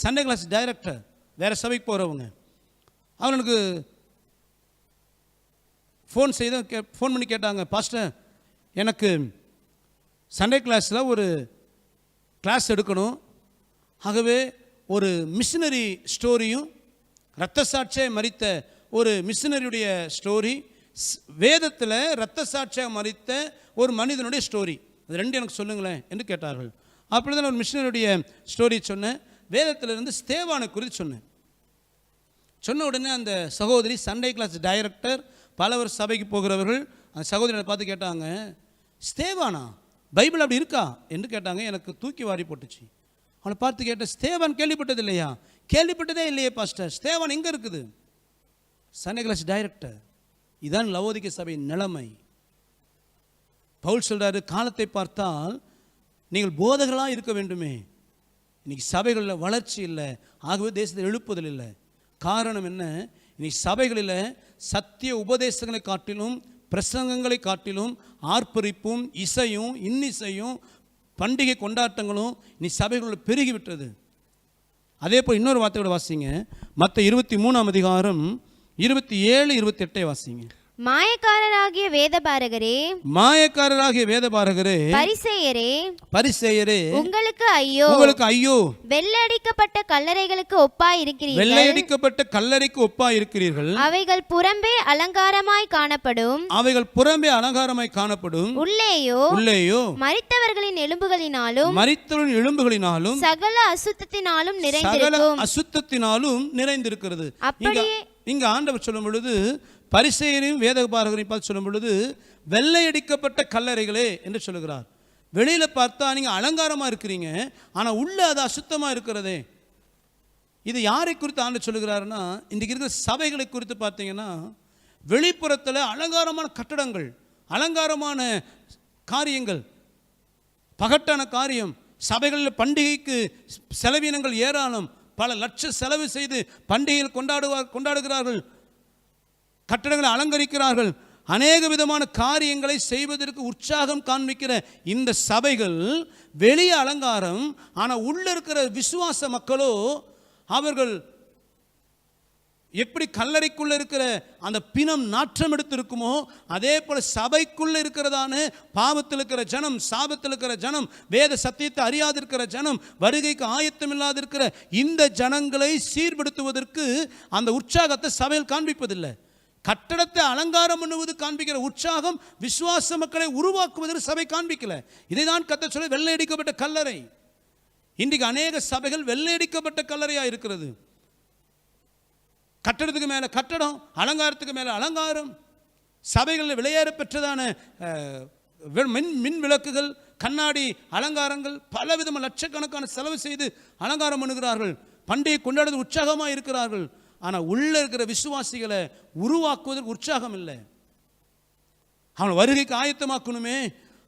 Speaker 1: சண்டே கிளாஸ் டைரக்டர், வேறு சபைக்கு போகிறவங்க, அவனுக்கு ஃபோன் பண்ணி கேட்டாங்க, பாஸ்டர் எனக்கு சண்டே கிளாஸில் ஒரு கிளாஸ் எடுக்கணும். ஆகவே ஒரு மிஷினரி ஸ்டோரியும் இரத்த சாட்சியாக மரித்த ஒரு மிஷினரியுடைய ஸ்டோரி, வேதத்தில் இரத்த சாட்சியாக மரித்த ஒரு மனிதனுடைய ஸ்டோரி, அது ரெண்டு எனக்கு சொல்லுங்களேன் என்று கேட்டார்கள். அப்படி தான் ஒரு மிஷினரியுடைய ஸ்டோரி சொன்னேன். வேதத்திலிருந்து ஸ்தேவானை குறித்து சொன்னேன். சொன்ன உடனே அந்த சகோதரி, சண்டே கிளாஸ் டைரக்டர், பலவர் சபைக்கு போகிறவர்கள், அந்த சகோதரியை பார்த்து கேட்டாங்க, ஸ்தேவானா பைபிள் அப்படி இருக்கா என்று கேட்டாங்க. எனக்கு தூக்கி வாரி போட்டுச்சு. அவனை பார்த்து கேட்டேன், ஸ்தேவான் கேள்விப்பட்டது இல்லையா? கேள்விப்பட்டதே இல்லையே பாஸ்டர், ஸ்தேவான் எங்கே இருக்குது? Sunday class director. இதான் லவோதிக்க சபையின் நிலைமை. பவுல் சொல்றாரு, காலத்தை பார்த்தால் நீங்கள் போதகர்களாக இருக்க வேண்டுமே. இன்னைக்கு சபைகளில் வளர்ச்சி இல்லை, ஆகவே தேசத்தில் எழுப்புதல் இல்லை. காரணம் என்ன? இன்னைக்கு சபைகளில் சத்திய உபதேசங்களை காட்டிலும் பிரசங்கங்களை காட்டிலும் ஆர்ப்பரிப்பும் இசையும் இன்னிசையும் பண்டிகை கொண்டாட்டங்களும் இன்னைக்கு சபைகளில் பெருகிவிட்டது. அதே போல் இன்னொரு வார்த்தையோட வாசிங்க, மத்த 23ஆம் அதிகாரம் 27, 28 வாசிங்க.
Speaker 3: மாயக்காரராகிய வேதபாரகரே,
Speaker 1: மாயக்காரராகிய வேதபாரகரே, பரிசேயரே,
Speaker 3: உங்களுக்கு ஐயோ,
Speaker 1: உங்களுக்கு ஐயோ,
Speaker 3: வெள்ளையடிக்கப்பட்ட கல்லறைகளுக்கு ஒப்பாய் இருக்கிறீர்கள்.
Speaker 1: வெள்ளையடிக்கப்பட்ட கல்லறைக்கு ஒப்பாய் இருக்கிறீர்கள்.
Speaker 3: அவைகள் புறம்பே அலங்காரமாய் காணப்படும்,
Speaker 1: அவைகள் புறம்பே அலங்காரமாய் காணப்படும்,
Speaker 3: உள்ளேயோ மரித்தவர்களின் எலும்புகளினாலும்
Speaker 1: சகல அசுத்தத்தினாலும் நிறைந்திருக்கிறது.
Speaker 3: அப்படியே
Speaker 1: இங்க ஆண்டவர் சொல்லும் பொழுது, பரிசேயரையும் வேதபாரகரையும் பார்த்து சொல்லும் பொழுது, வெள்ளையடிக்கப்பட்ட கல்லறைகளே என்று சொல்லுகிறார். வெளியில பார்த்தா நீங்க அலங்காரமா இருக்கிறீங்க, ஆனா உள்ள அது அசுத்தமா இருக்கிறதே. இது யாரை குறித்து ஆண்டு சொல்லுகிறாருன்னா, இன்றைக்கு இருக்கிற சபைகளை குறித்து பார்த்தீங்கன்னா, வெளிப்புறத்தில் அலங்காரமான கட்டடங்கள், அலங்காரமான காரியங்கள், பகட்டான காரியம். சபைகளில் பண்டிகைக்கு செலவினங்கள் ஏராளம், பல லட்சம் செலவு செய்து பண்டிகைகள் கொண்டாடுகிறார்கள், கட்டடங்களை அலங்கரிக்கிறார்கள், அநேக விதமான காரியங்களை செய்வதற்கு உற்சாகம் காண்பிக்கிற இந்த சபைகள் வெளியே அலங்காரம், ஆனால் உள்ள இருக்கிற விசுவாச மக்களோ அவர்கள் எப்படி கல்லறைக்குள்ள இருக்கிற அந்த பிணம் நாற்றம் எடுத்திருக்குமோ அதே போல சபைக்குள்ள இருக்கிறதான பாவத்தில் இருக்கிற ஜனம், சாபத்தில் இருக்கிற ஜனம், வேத சத்தியத்தை அறியாதிருக்கிற ஜனம், வருகைக்கு ஆயத்தம் இல்லாதிருக்கிற இந்த ஜனங்களை சீர்படுத்துவதற்கு அந்த உற்சாகத்தை சபையில் காண்பிப்பதில்லை. கட்டடத்தை அலங்காரம் பண்ணுவது காண்பிக்கிற உற்சாகம் விசுவாச மக்களை உருவாக்குவதற்கு சபை காண்பிக்கல. இதை தான் கர்த்தர் சொல்ல, வெள்ளையடிக்கப்பட்ட கல்லறை. இன்றைக்கு அநேக சபைகள் வெள்ளையடிக்கப்பட்ட கல்லறையா இருக்கிறது. கட்டடத்துக்கு மேல கட்டடம், அலங்காரத்துக்கு மேல அலங்காரம். சபைகளில் விலையேற பெற்றதான மின் விளக்குகள், கண்ணாடி அலங்காரங்கள், பலவிதமான லட்சக்கணக்கான செலவு செய்து அலங்காரம் பண்ணுகிறார்கள். பண்டிகை கொண்டாடுவது உற்சாகமாக இருக்கிறார்கள். ஆனால் உள்ள இருக்கிற விசுவாசிகளை உருவாக்குவதற்கு உற்சாகம் இல்லை. அவங்க வருகைக்கு ஆயத்தமாக்கணுமே,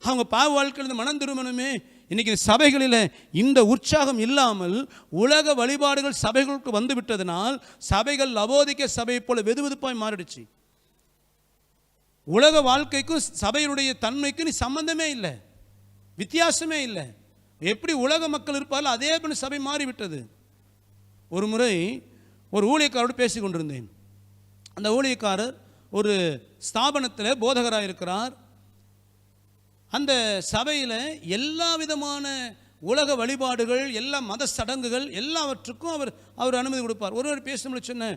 Speaker 1: அவங்க பாவ வாழ்க்கையிலிருந்து மனம் திரும்பணுமே. இன்னைக்கு சபைகளில் இந்த உற்சாகம் இல்லாமல் உலக வழிபாடுகள் சபைகளுக்கு வந்து விட்டதனால் சபைகள் லவோதிக்க சபையை போல வெதுவெதுப்பாய் மாறிடுச்சு. உலக வாழ்க்கைக்கும் சபையினுடைய தன்மைக்கும் நீ சம்பந்தமே இல்லை, வித்தியாசமே இல்லை. எப்படி உலக மக்கள் இருப்பார்கள் அதே போல சபை மாறிவிட்டது. ஒரு முறை ஒரு ஊழியக்காரோடு பேசி கொண்டிருந்தேன். அந்த ஊழியக்காரர் ஒரு ஸ்தாபனத்தில் போதகராக இருக்கிறார். அந்த சபையில் எல்லா விதமான உலக வழிபாடுகள், எல்லா மத சடங்குகள் எல்லாவற்றுக்கும் அவர் அனுமதி கொடுப்பார். ஒருவர் பேசும்போது சொன்ன,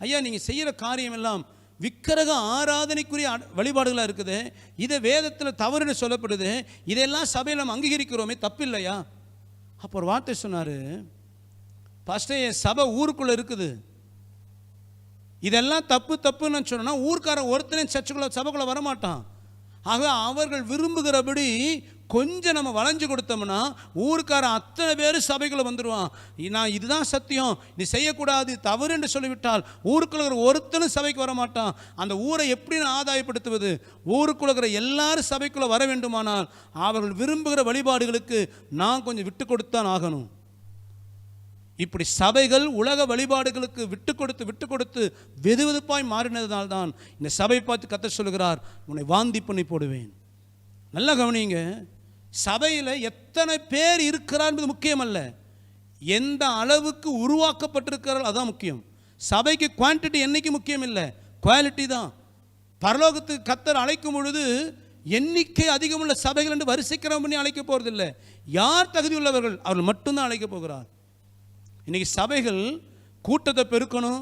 Speaker 1: ஐயா நீங்கள் செய்கிற காரியம் எல்லாம் விக்கிரக ஆராதனைக்குரிய வழிபாடுகளாக இருக்குது, இதை வேதத்தில் தவறுன்னு சொல்லப்படுது, இதெல்லாம் சபையில் நம்ம அங்கீகரிக்கிறோமே, தப்பு இல்லையா? அப்போ ஒரு வார்த்தை சொன்னார், பாஸ்டர் என் சபை ஊருக்குள்ளே இருக்குது, இதெல்லாம் தப்புன்னு சொன்னா ஊர்க்காரன் ஒருத்தனையும் சர்ச்சுக்குள்ள சபைக்குள்ள வரமாட்டான். ஆக அவர்கள் விரும்புகிறபடி கொஞ்சம் நம்ம வளைஞ்சு கொடுத்தோம்னா ஊருக்காரன் அத்தனை பேர் சபைக்குள்ள வந்துடுவான். நான் இதுதான் சத்தியம், நீ செய்யக்கூடாது, தவறு என்று சொல்லிவிட்டால் ஊருக்குள்ள ஒருத்தனும் சபைக்கு வரமாட்டான். அந்த ஊரை எப்படி நான் ஆதாயப்படுத்துவது? ஊருக்குள்ள எல்லாரும் சபைக்குள்ள வர வேண்டுமானால் அவர்கள் விரும்புகிற வழிபாடுகளுக்கு நான் கொஞ்சம் விட்டு கொடுத்தான் ஆகணும். இப்படி சபைகள் உலக வழிபாடுகளுக்கு விட்டு கொடுத்து வெதுவெதுப்பாய் மாறினதுனால்தான் இந்த சபை பார்த்து கர்த்தர் சொல்லுகிறார், உன்னை வாந்தி பண்ணி போடுவேன். நல்லா கவனிங்க, சபையில் எத்தனை பேர் இருக்கிறார் என்பது முக்கியம் அல்ல, எந்த அளவுக்கு உருவாக்கப்பட்டிருக்கிறார்கள் அதான் முக்கியம். சபைக்கு குவான்டிட்டி என்னைக்கு முக்கியம் இல்லை, குவாலிட்டி தான். பரலோகத்துக்கு கர்த்தர் அழைக்கும் பொழுது எண்ணிக்கை அதிகமுள்ள சபைகள் என்று வரிசைக்கிரமம் பண்ணி அழைக்க போறதில்லை. யார் தகுதியுள்ளவர்கள் அவர்கள் மட்டும்தான் அழைக்க போகிறார். இன்னைக்கு சபைகள் கூட்டத்தை பெருக்கணும்,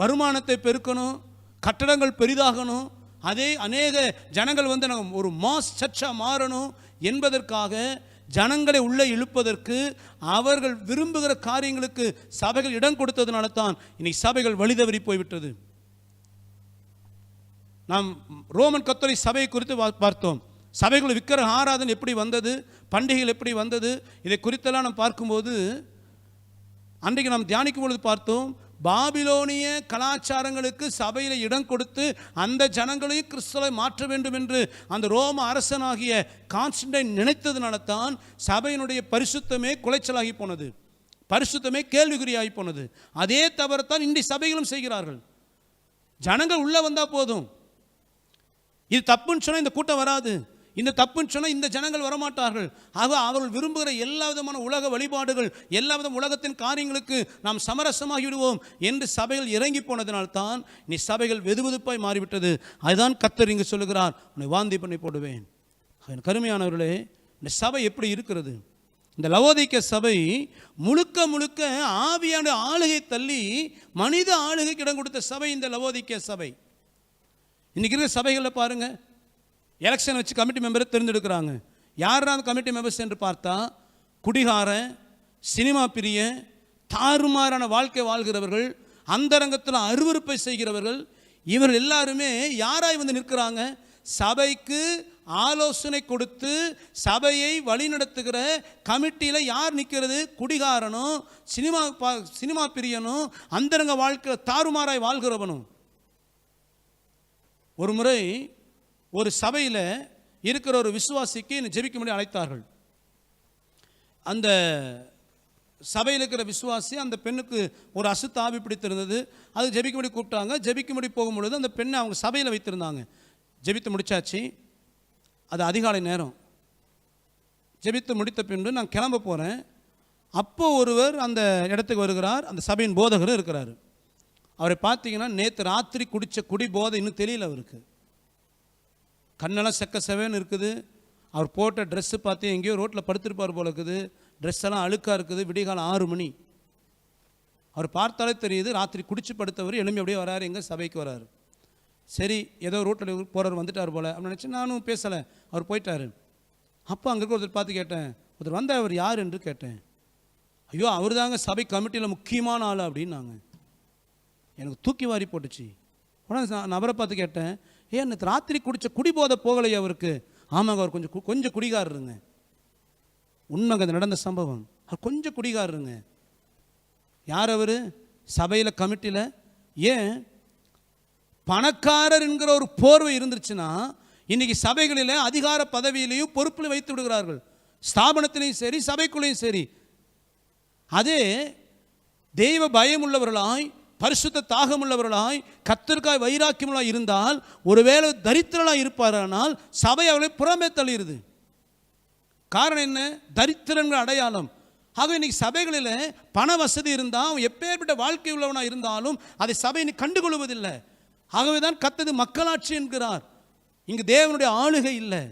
Speaker 1: வருமானத்தை பெருக்கணும், கட்டடங்கள் பெரிதாகணும், அதே அநேக ஜனங்கள் வந்து ஒரு மாஸ் சர்ச்சா மாறணும் என்பதற்காக ஜனங்களை உள்ளே இழுப்பதற்கு அவர்கள் விரும்புகிற காரியங்களுக்கு சபைகள் இடம் கொடுத்ததுனால தான் இன்னைக்கு சபைகள் வழிதவறி போய்விட்டது. நாம் ரோமன் கத்தோலிக்க சபை குறித்து பார்த்தோம். சபைகள் விக்கிர ஆராதனை எப்படி வந்தது, பண்டிகைகள் எப்படி வந்தது, இதை குறித்தெல்லாம் நாம் பார்க்கும்போது அன்றைக்கு நாம் தியானிக்கும் பொழுது பார்த்தோம், பாபிலோனிய கலாச்சாரங்களுக்கு சபையில் இடம் கொடுத்து அந்த ஜனங்களையும் கிறிஸ்துவை மாற்ற வேண்டும் என்று அந்த ரோம அரசனாகிய கான்ஸ்டன்டைன் நினைத்ததுனால தான் சபையினுடைய பரிசுத்தமே குலைச்சலாகி போனது, பரிசுத்தமே கேள்விக்குறியாகி போனது. அதே தவறத்தான் இன்றைய சபைகளும் செய்கிறார்கள். ஜனங்கள் உள்ளே வந்தால் போதும், இது தப்புன்னு சொன்னால் இந்த கூட்டம் வராது, இந்த தப்புன்னு சொன்னால் இந்த ஜனங்கள் வரமாட்டார்கள். ஆக அவர்கள் விரும்புகிற எல்லா விதமான உலக வழிபாடுகள், எல்லா விதமான உலகத்தின் காரியங்களுக்கு நாம் சமரசமாகி விடுவோம் என்று சபைகள் இறங்கி போனதினால்தான் நீ சபைகள் வெதுவெதுப்பாய் மாறிவிட்டது. அதுதான் கர்த்தர் இங்கு சொல்லுகிறார், உன்னை வாந்தி பண்ணி போடுவேன். கருமையானவர்களே, இந்த சபை எப்படி இருக்கிறது? இந்த லவோதிக்கேய சபை முழுக்க முழுக்க ஆவியான ஆளுகை தள்ளி மனித ஆளுகைக்கு இடம் கொடுத்த சபை இந்த லவோதிக்கேய சபை. இன்னைக்கு இருக்கிற சபைகளில் பாருங்க, எலெக்ஷன் வச்சு கமிட்டி மெம்பரை தேர்ந்தெடுக்கிறாங்க. யாரா அந்த கமிட்டி மெம்பர்ஸ் என்று பார்த்தா குடிகாரன், சினிமா பிரிய, தாறுமாறான வாழ்க்கை வாழ்கிறவர்கள், அந்தரங்கத்தில் அருவருப்பை செய்கிறவர்கள், இவர்கள் எல்லாருமே யாராய் வந்து நிற்கிறாங்க? சபைக்கு ஆலோசனை கொடுத்து சபையை வழிநடத்துகிற கமிட்டியில் யார் நிற்கிறது? குடிகாரனும், சினிமா பிரியனும், அந்தரங்க வாழ்க்கை தாறுமாறாய் வாழ்கிறவனும். ஒரு முறை ஒரு சபையில் இருக்கிற ஒரு விசுவாசிக்கு ஜெபிக்கும்படி அழைத்தார்கள். அந்த சபையில் இருக்கிற விசுவாசி, அந்த பெண்ணுக்கு ஒரு அசுத்தாவி பிடித்திருந்தது, அது ஜெபிக்கும்படி கூப்பிட்டாங்க. ஜெபிக்கும்படி போகும்பொழுது அந்த பெண்ணை அவங்க சபையில் வைத்திருந்தாங்க. ஜெபித்து முடித்தாச்சு, அது அதிகாலை நேரம். ஜெபித்து முடித்த பின்பு நான் கிளம்ப போகிறேன். அப்போ ஒருவர் அந்த இடத்துக்கு வருகிறார். அந்த சபையின் போதகரும் இருக்கிறார். அவரை பார்த்தீங்கன்னா நேற்று ராத்திரி குடித்த குடி போதை இன்னும் தெரியல அவருக்கு. கண்ணெல்லாம் செக்க செவேன்னு இருக்குது. அவர் போட்ட ட்ரெஸ்ஸு பார்த்து எங்கேயோ ரோட்டில் படுத்திருப்பார் போல இருக்குது. ட்ரெஸ் எல்லாம் அழுக்காக இருக்குது. விடிகாலம் 6 மணி. அவர் பார்த்தாலே தெரியுது ராத்திரி குடிச்சு படுத்தவர் எழும்பி அப்படியே வராரு, எங்கள் சபைக்கு வராரு. சரி, ஏதோ ரோட்டில் போகிறவர் வந்துட்டார் போல் அப்படின்னு நினச்சி நானும் பேசலை. அவர் போயிட்டார். அப்போ அங்கே ஒருத்தர் பார்த்து கேட்டேன், ஒருத்தர் வந்தார், அவர் யார் என்று கேட்டேன். ஐயோ, அவர் தாங்க சபை கமிட்டியில் முக்கியமான ஆள் அப்படின்னாங்க. எனக்கு தூக்கி வாரி போட்டுச்சு. உடனே நான் அவரை பார்த்து கேட்டேன், ஏன் ராத்திரி குடித்த குடிபோதை போகலையே அவருக்கு? ஆமாங்க, அவர் கொஞ்சம் குடிகாரருங்க. உண்மைங்க, அது நடந்த சம்பவம். அவர் கொஞ்சம் குடிகாரருங்க. யார் அவர்? சபையில் கமிட்டியில். ஏன்? பணக்காரர் என்கிற ஒரு போர்வை இருந்துருச்சுன்னா இன்னைக்கு சபைகளில் அதிகார பதவியிலையும் பொறுப்பில் வைத்து விடுகிறார்கள். ஸ்தாபனத்திலையும் சரி, சபைக்குள்ளேயும் சரி. அதே தெய்வ பயம் உள்ளவர்களாய், பரிசுத்த தாகம் உள்ளவர்களாய், கர்த்தருக்காய் வைராக்கியமுள்ளாய் இருந்தால், ஒருவேளை தரித்திரனாய் இருப்பாரானால் சபை அவர்களை புறமே தள்ளிடுது. காரணம் என்ன? தரித்திரங்கிற அடையாளம். ஆக இன்னைக்கு சபைகளில் பண வசதி இருந்தால், அவன் எப்பேற்பட்ட வாழ்க்கை உள்ளவனாக இருந்தாலும் அதை சபை கண்டுகொள்வதில்லை. ஆகவே தான் கர்த்தர் மக்களாட்சி என்கிறார். இங்கு தேவனுடைய ஆளுகை இல்லை.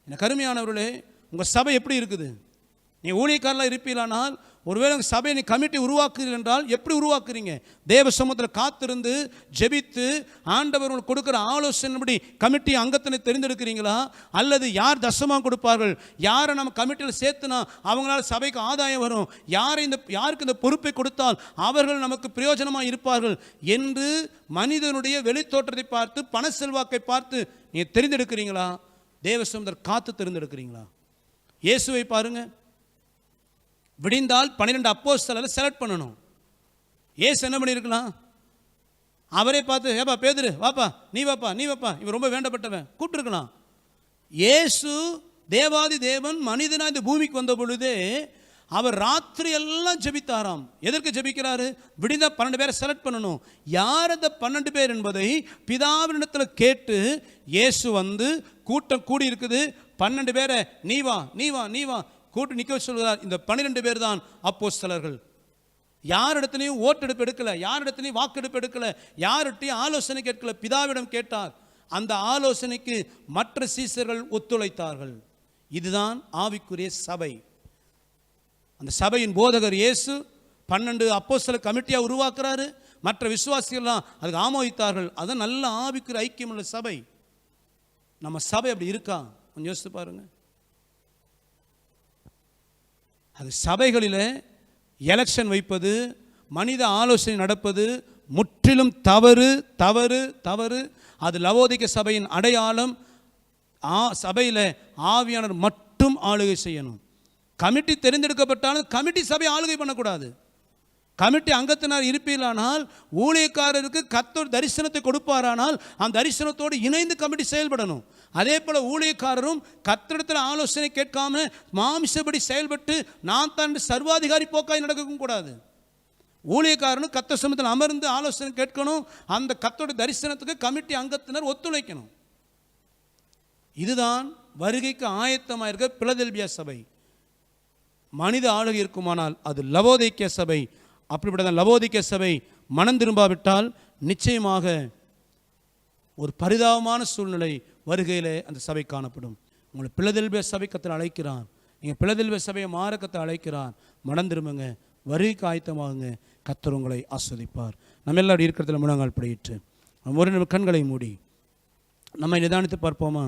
Speaker 1: என்ன கருமையானவர்களே, உங்கள் சபை எப்படி இருக்குது? நீ ஊழியக்காரலாக இருப்பீர்களானால், ஒருவேளை உங்கள் சபையை நீ கமிட்டி உருவாக்குறீர்கள் என்றால் எப்படி உருவாக்குறீங்க? தேவ சமூகத்தில் காத்திருந்து ஜெபித்து ஆண்டவர் உங்களுக்கு கொடுக்குற ஆலோசனைப்படி கமிட்டி அங்கத்தினை தெரிந்தெடுக்கிறீங்களா? அல்லது யார் தசமாக கொடுப்பார்கள், யாரை நம்ம கமிட்டியில் சேர்த்துனா அவங்களால சபைக்கு ஆதாயம் வரும், யாருக்கு இந்த பொறுப்பை கொடுத்தால் அவர்கள் நமக்கு பிரயோஜனமாக இருப்பார்கள் என்று மனிதனுடைய வெளித்தோற்றத்தை பார்த்து, பண செல்வாக்கை பார்த்து நீங்கள் தெரிந்தெடுக்கிறீங்களா? தேவ சமூகத்தில் காத்து தெரிந்தெடுக்கிறீங்களா? இயேசுவை பாருங்க, விடிந்தால் 12 அப்போஸ்தலரை செலக்ட் பண்ணணும். ஏசு என்ன பண்ணியிருக்கலாம்? அவரே பார்த்து, ஏப்பா பேதுரு வாப்பா, நீ வாப்பா, நீ வாப்பா, இவர் ரொம்ப வேண்டப்பட்டவன் கூப்பிட்டுருக்கலாம். ஏசு தேவாதி தேவன் மனிதனாக இந்த பூமிக்கு வந்த பொழுதே அவர் ராத்திரி எல்லாம் ஜெபித்தாராம். எதற்கு ஜெபிக்கிறாரு? விடிந்த 12 பேரை செலக்ட் பண்ணணும். யார் அந்த 12 பேர் என்பதை பிதாவினிடத்தில் கேட்டு இயேசு வந்து கூட்டம் கூடி இருக்குது, 12 பேரை நீ வா, நீ வா, நீ வா கூட்டு நிற்க சொல்கிறார். இந்த 12 பேர் தான் அப்போஸ்தலர்கள். யாரிடத்துலையும் ஓட்டெடுப்பு எடுக்கல, யாரிடத்துலையும் வாக்கெடுப்பு எடுக்கல, யார்கிட்டையும் ஆலோசனை கேட்கல, பிதாவிடம் கேட்டார். அந்த ஆலோசனைக்கு மற்ற சீசர்கள் ஒத்துழைத்தார்கள். இதுதான் ஆவிக்குரிய சபை. அந்த சபையின் போதகர் இயேசு 12 அப்போஸ்தலர் கமிட்டியாக உருவாக்குறாரு. மற்ற விசுவாசிகள்லாம் அதுக்கு ஆமோதித்தார்கள். அதான் நல்ல ஆவிக்குரிய ஐக்கியம் உள்ள சபை. நம்ம சபை அப்படி இருக்கா? கொஞ்சம் யோசித்து பாருங்க. அது சபைகளில் எலெக்ஷன் வைப்பது, மனித ஆலோசனை நடப்பது முற்றிலும் தவறு தவறு தவறு. அது லவோதிக்க சபையின் அடையாளம். சபையில் ஆவியானவர் மட்டும் ஆளுகை செய்யணும். கமிட்டி தெரிந்தெடுக்கப்பட்டாலும் கமிட்டி சபை ஆளுகை பண்ணக்கூடாது. கமிட்டி அங்கத்தினர் இருப்பீர்களானால், ஊழியக்காரருக்கு கர்த்தர் தரிசனத்தை கொடுப்பாரானால் அந்த தரிசனத்தோடு இணைந்து கமிட்டி செயல்படணும். அதே போல் ஊழியக்காரரும் கர்த்தரிடத்தில் ஆலோசனை கேட்காம மாமிசப்படி செயல்பட்டு நான் தான் சர்வாதிகாரி போக்காய் நடக்கவும் கூடாது. ஊழியக்காரனும் கர்த்தர் சமூகத்தில் அமர்ந்து ஆலோசனை கேட்கணும். அந்த கர்த்தருடைய தரிசனத்துக்கு கமிட்டி அங்கத்தினர் ஒத்துழைக்கணும். இதுதான் வருகைக்கு ஆயத்தமாக இருக்க பிலதெல்பியா சபை. மனித ஆளுகை இருக்குமானால் அது லவோதிக்கேய சபை. அப்படிப்பட்ட லவோதிக்கேய சபை மனம் திரும்பாவிட்டால் நிச்சயமாக ஒரு பரிதாபமான சூழ்நிலை வருகையில் அந்த சபை காணப்படும். உங்களை பிலதெல்பியா சபை கர்த்தர் அழைக்கிறான். நீங்கள் பிலதெல்பியா சபையை மாற கர்த்தர் அழைக்கிறான். மனம் திரும்புங்க, வருகைக்கு ஆயத்தமாகுங்க. கர்த்தர் உங்களை ஆஸ்வதிப்பார். நம்ம எல்லாரும் இருக்கிறதுல முழங்கால் படியிட்டு ஒரு கண்களை மூடி நம்ம நிதானித்து பார்ப்போமா?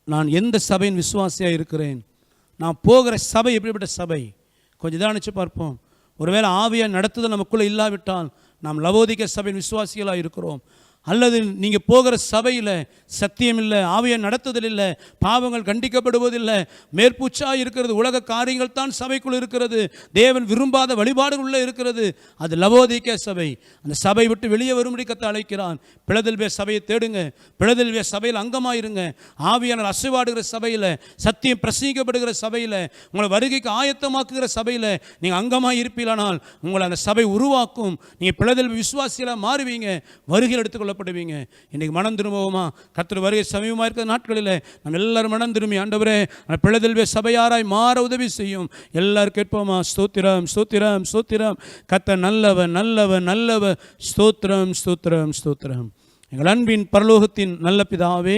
Speaker 1: நான் எந்த சபையின் விசுவாசியாக இருக்கிறேன்? நான் போகிற சபை எப்படிப்பட்ட சபை? கொஞ்சம் நிதானித்து பார்ப்போம். ஒருவேளை ஆவியார் நடத்துதல் நமக்குள்ளே இல்லாவிட்டால் நாம் லவோதிக்க சபையின் விசுவாசிகளாக இருக்கிறோம். அல்லது நீங்கள் போகிற சபையில் சத்தியம் இல்லை, ஆவியார் நடத்துதல் இல்லை, பாவங்கள் கண்டிக்கப்படுவதில்லை, மேற்பூச்சாக இருக்கிறது, உலக காரியங்கள் தான் சபைக்குள் இருக்கிறது, தேவன் விரும்பாத வழிபாடுகள் உள்ளே இருக்கிறது. அது லவோதிக்கேய சபை. அந்த சபை விட்டு வெளியே வரும்படி கர்த்தர் அழைக்கிறான். பிலதெல்பியா சபையை தேடுங்க. பிலதெல்பியா சபையில் அங்கமாயிருங்க. ஆவியானவர் அசைவாடுகிற சபையில், சத்தியம் பிரசங்கிக்கப்படுகிற சபையில், உங்களை வருகைக்கு ஆயத்தமாக்குகிற சபையில் நீங்கள் அங்கமாக இருப்பீர்களானால் உங்களை அந்த சபை உருவாக்கும். நீங்கள் பிலதெல்பியா விசுவாசிகளாக மாறுவீங்க. வருகையில் எடுத்துக்கொள்ள படுவீங்க. இன்னைக்கு மனம் திரும்புவோமா? கர்த்தர் வருகை சமீபமாக இருக்கிற நாட்களில் நம்ம எல்லாரும் மனம் திரும்பி, ஆண்டவரே பிலதெல்பியா சபையாராய் மாற உதவி செய்யும். எல்லாரும் கேட்போமா? ஸ்தோத்திரம் ஸ்தோத்திரம் ஸ்தோத்திரம். கர்த்தர் நல்லவர் நல்லவர் நல்லவர். ஸ்தோத்திரம் ஸ்தோத்திரம் ஸ்தோத்திரம். எங்கள் அன்பின் பரலோகத்தின் நல்ல பிதாவே,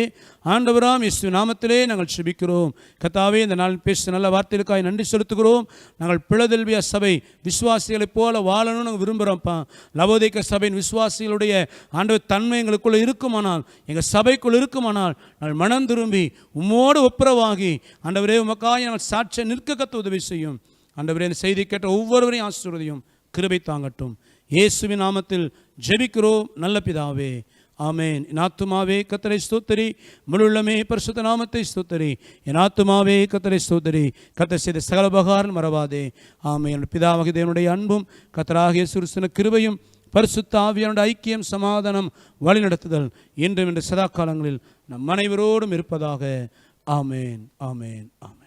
Speaker 1: ஆண்டவராம் இயேசு நாமத்திலே நாங்கள் செபிக்கிறோம். கர்த்தாவே, இந்த நாள் பேச நல்ல வார்த்தைகளுக்காக நன்றி செலுத்துகிறோம். நாங்கள் பிலதெல்பியா சபை விசுவாசிகளைப் போல வாழணும்னு நாங்கள் விரும்புகிறோம்ப்பா. லவோதிக்க சபையின் விசுவாசிகளுடைய ஆண்டவர் தன்மை எங்களுக்குள்ளே இருக்குமானால், எங்கள் சபைக்குள் இருக்குமானால் நாங்கள் மனம் திரும்பி உம்மோடு ஒப்புரவாகி ஆண்டவரே உமக்காக நாங்கள் சாட்சியாக நிற்க கர்த்தர் உதவி செய்யும். ஆண்டவரே, இந்த செய்தி கேட்ட ஒவ்வொருவரையும் ஆசீர்வதியும், கிருபை தாங்கட்டும். இயேசுவின் நாமத்தில் ஜெபிக்கிறோம் நல்ல பிதாவே, ஆமேன். என் ஆத்துமாவே கர்த்தரை ஸ்தோத்திரி, முழுள்ளமே பரிசுத்த நாமத்தை ஸ்தோத்திரி. என் ஆத்துமாவே கர்த்தரை ஸ்தோத்திரி, கர்த்தர் செய்த சகல உபகாரம் மறவாதே. ஆமேன். என் பிதாவாகிய தேவனுடைய அன்பும் கர்த்தராகிய இயேசு கிறிஸ்துவின் கிருபையும் பரிசுத்த ஆவியானுடைய ஐக்கியம் சமாதானம் வழிநடத்துதல் இன்றும் இன்று சதா காலங்களில் நம் அனைவரோடும் இருப்பதாக. ஆமேன் ஆமேன் ஆமேன்.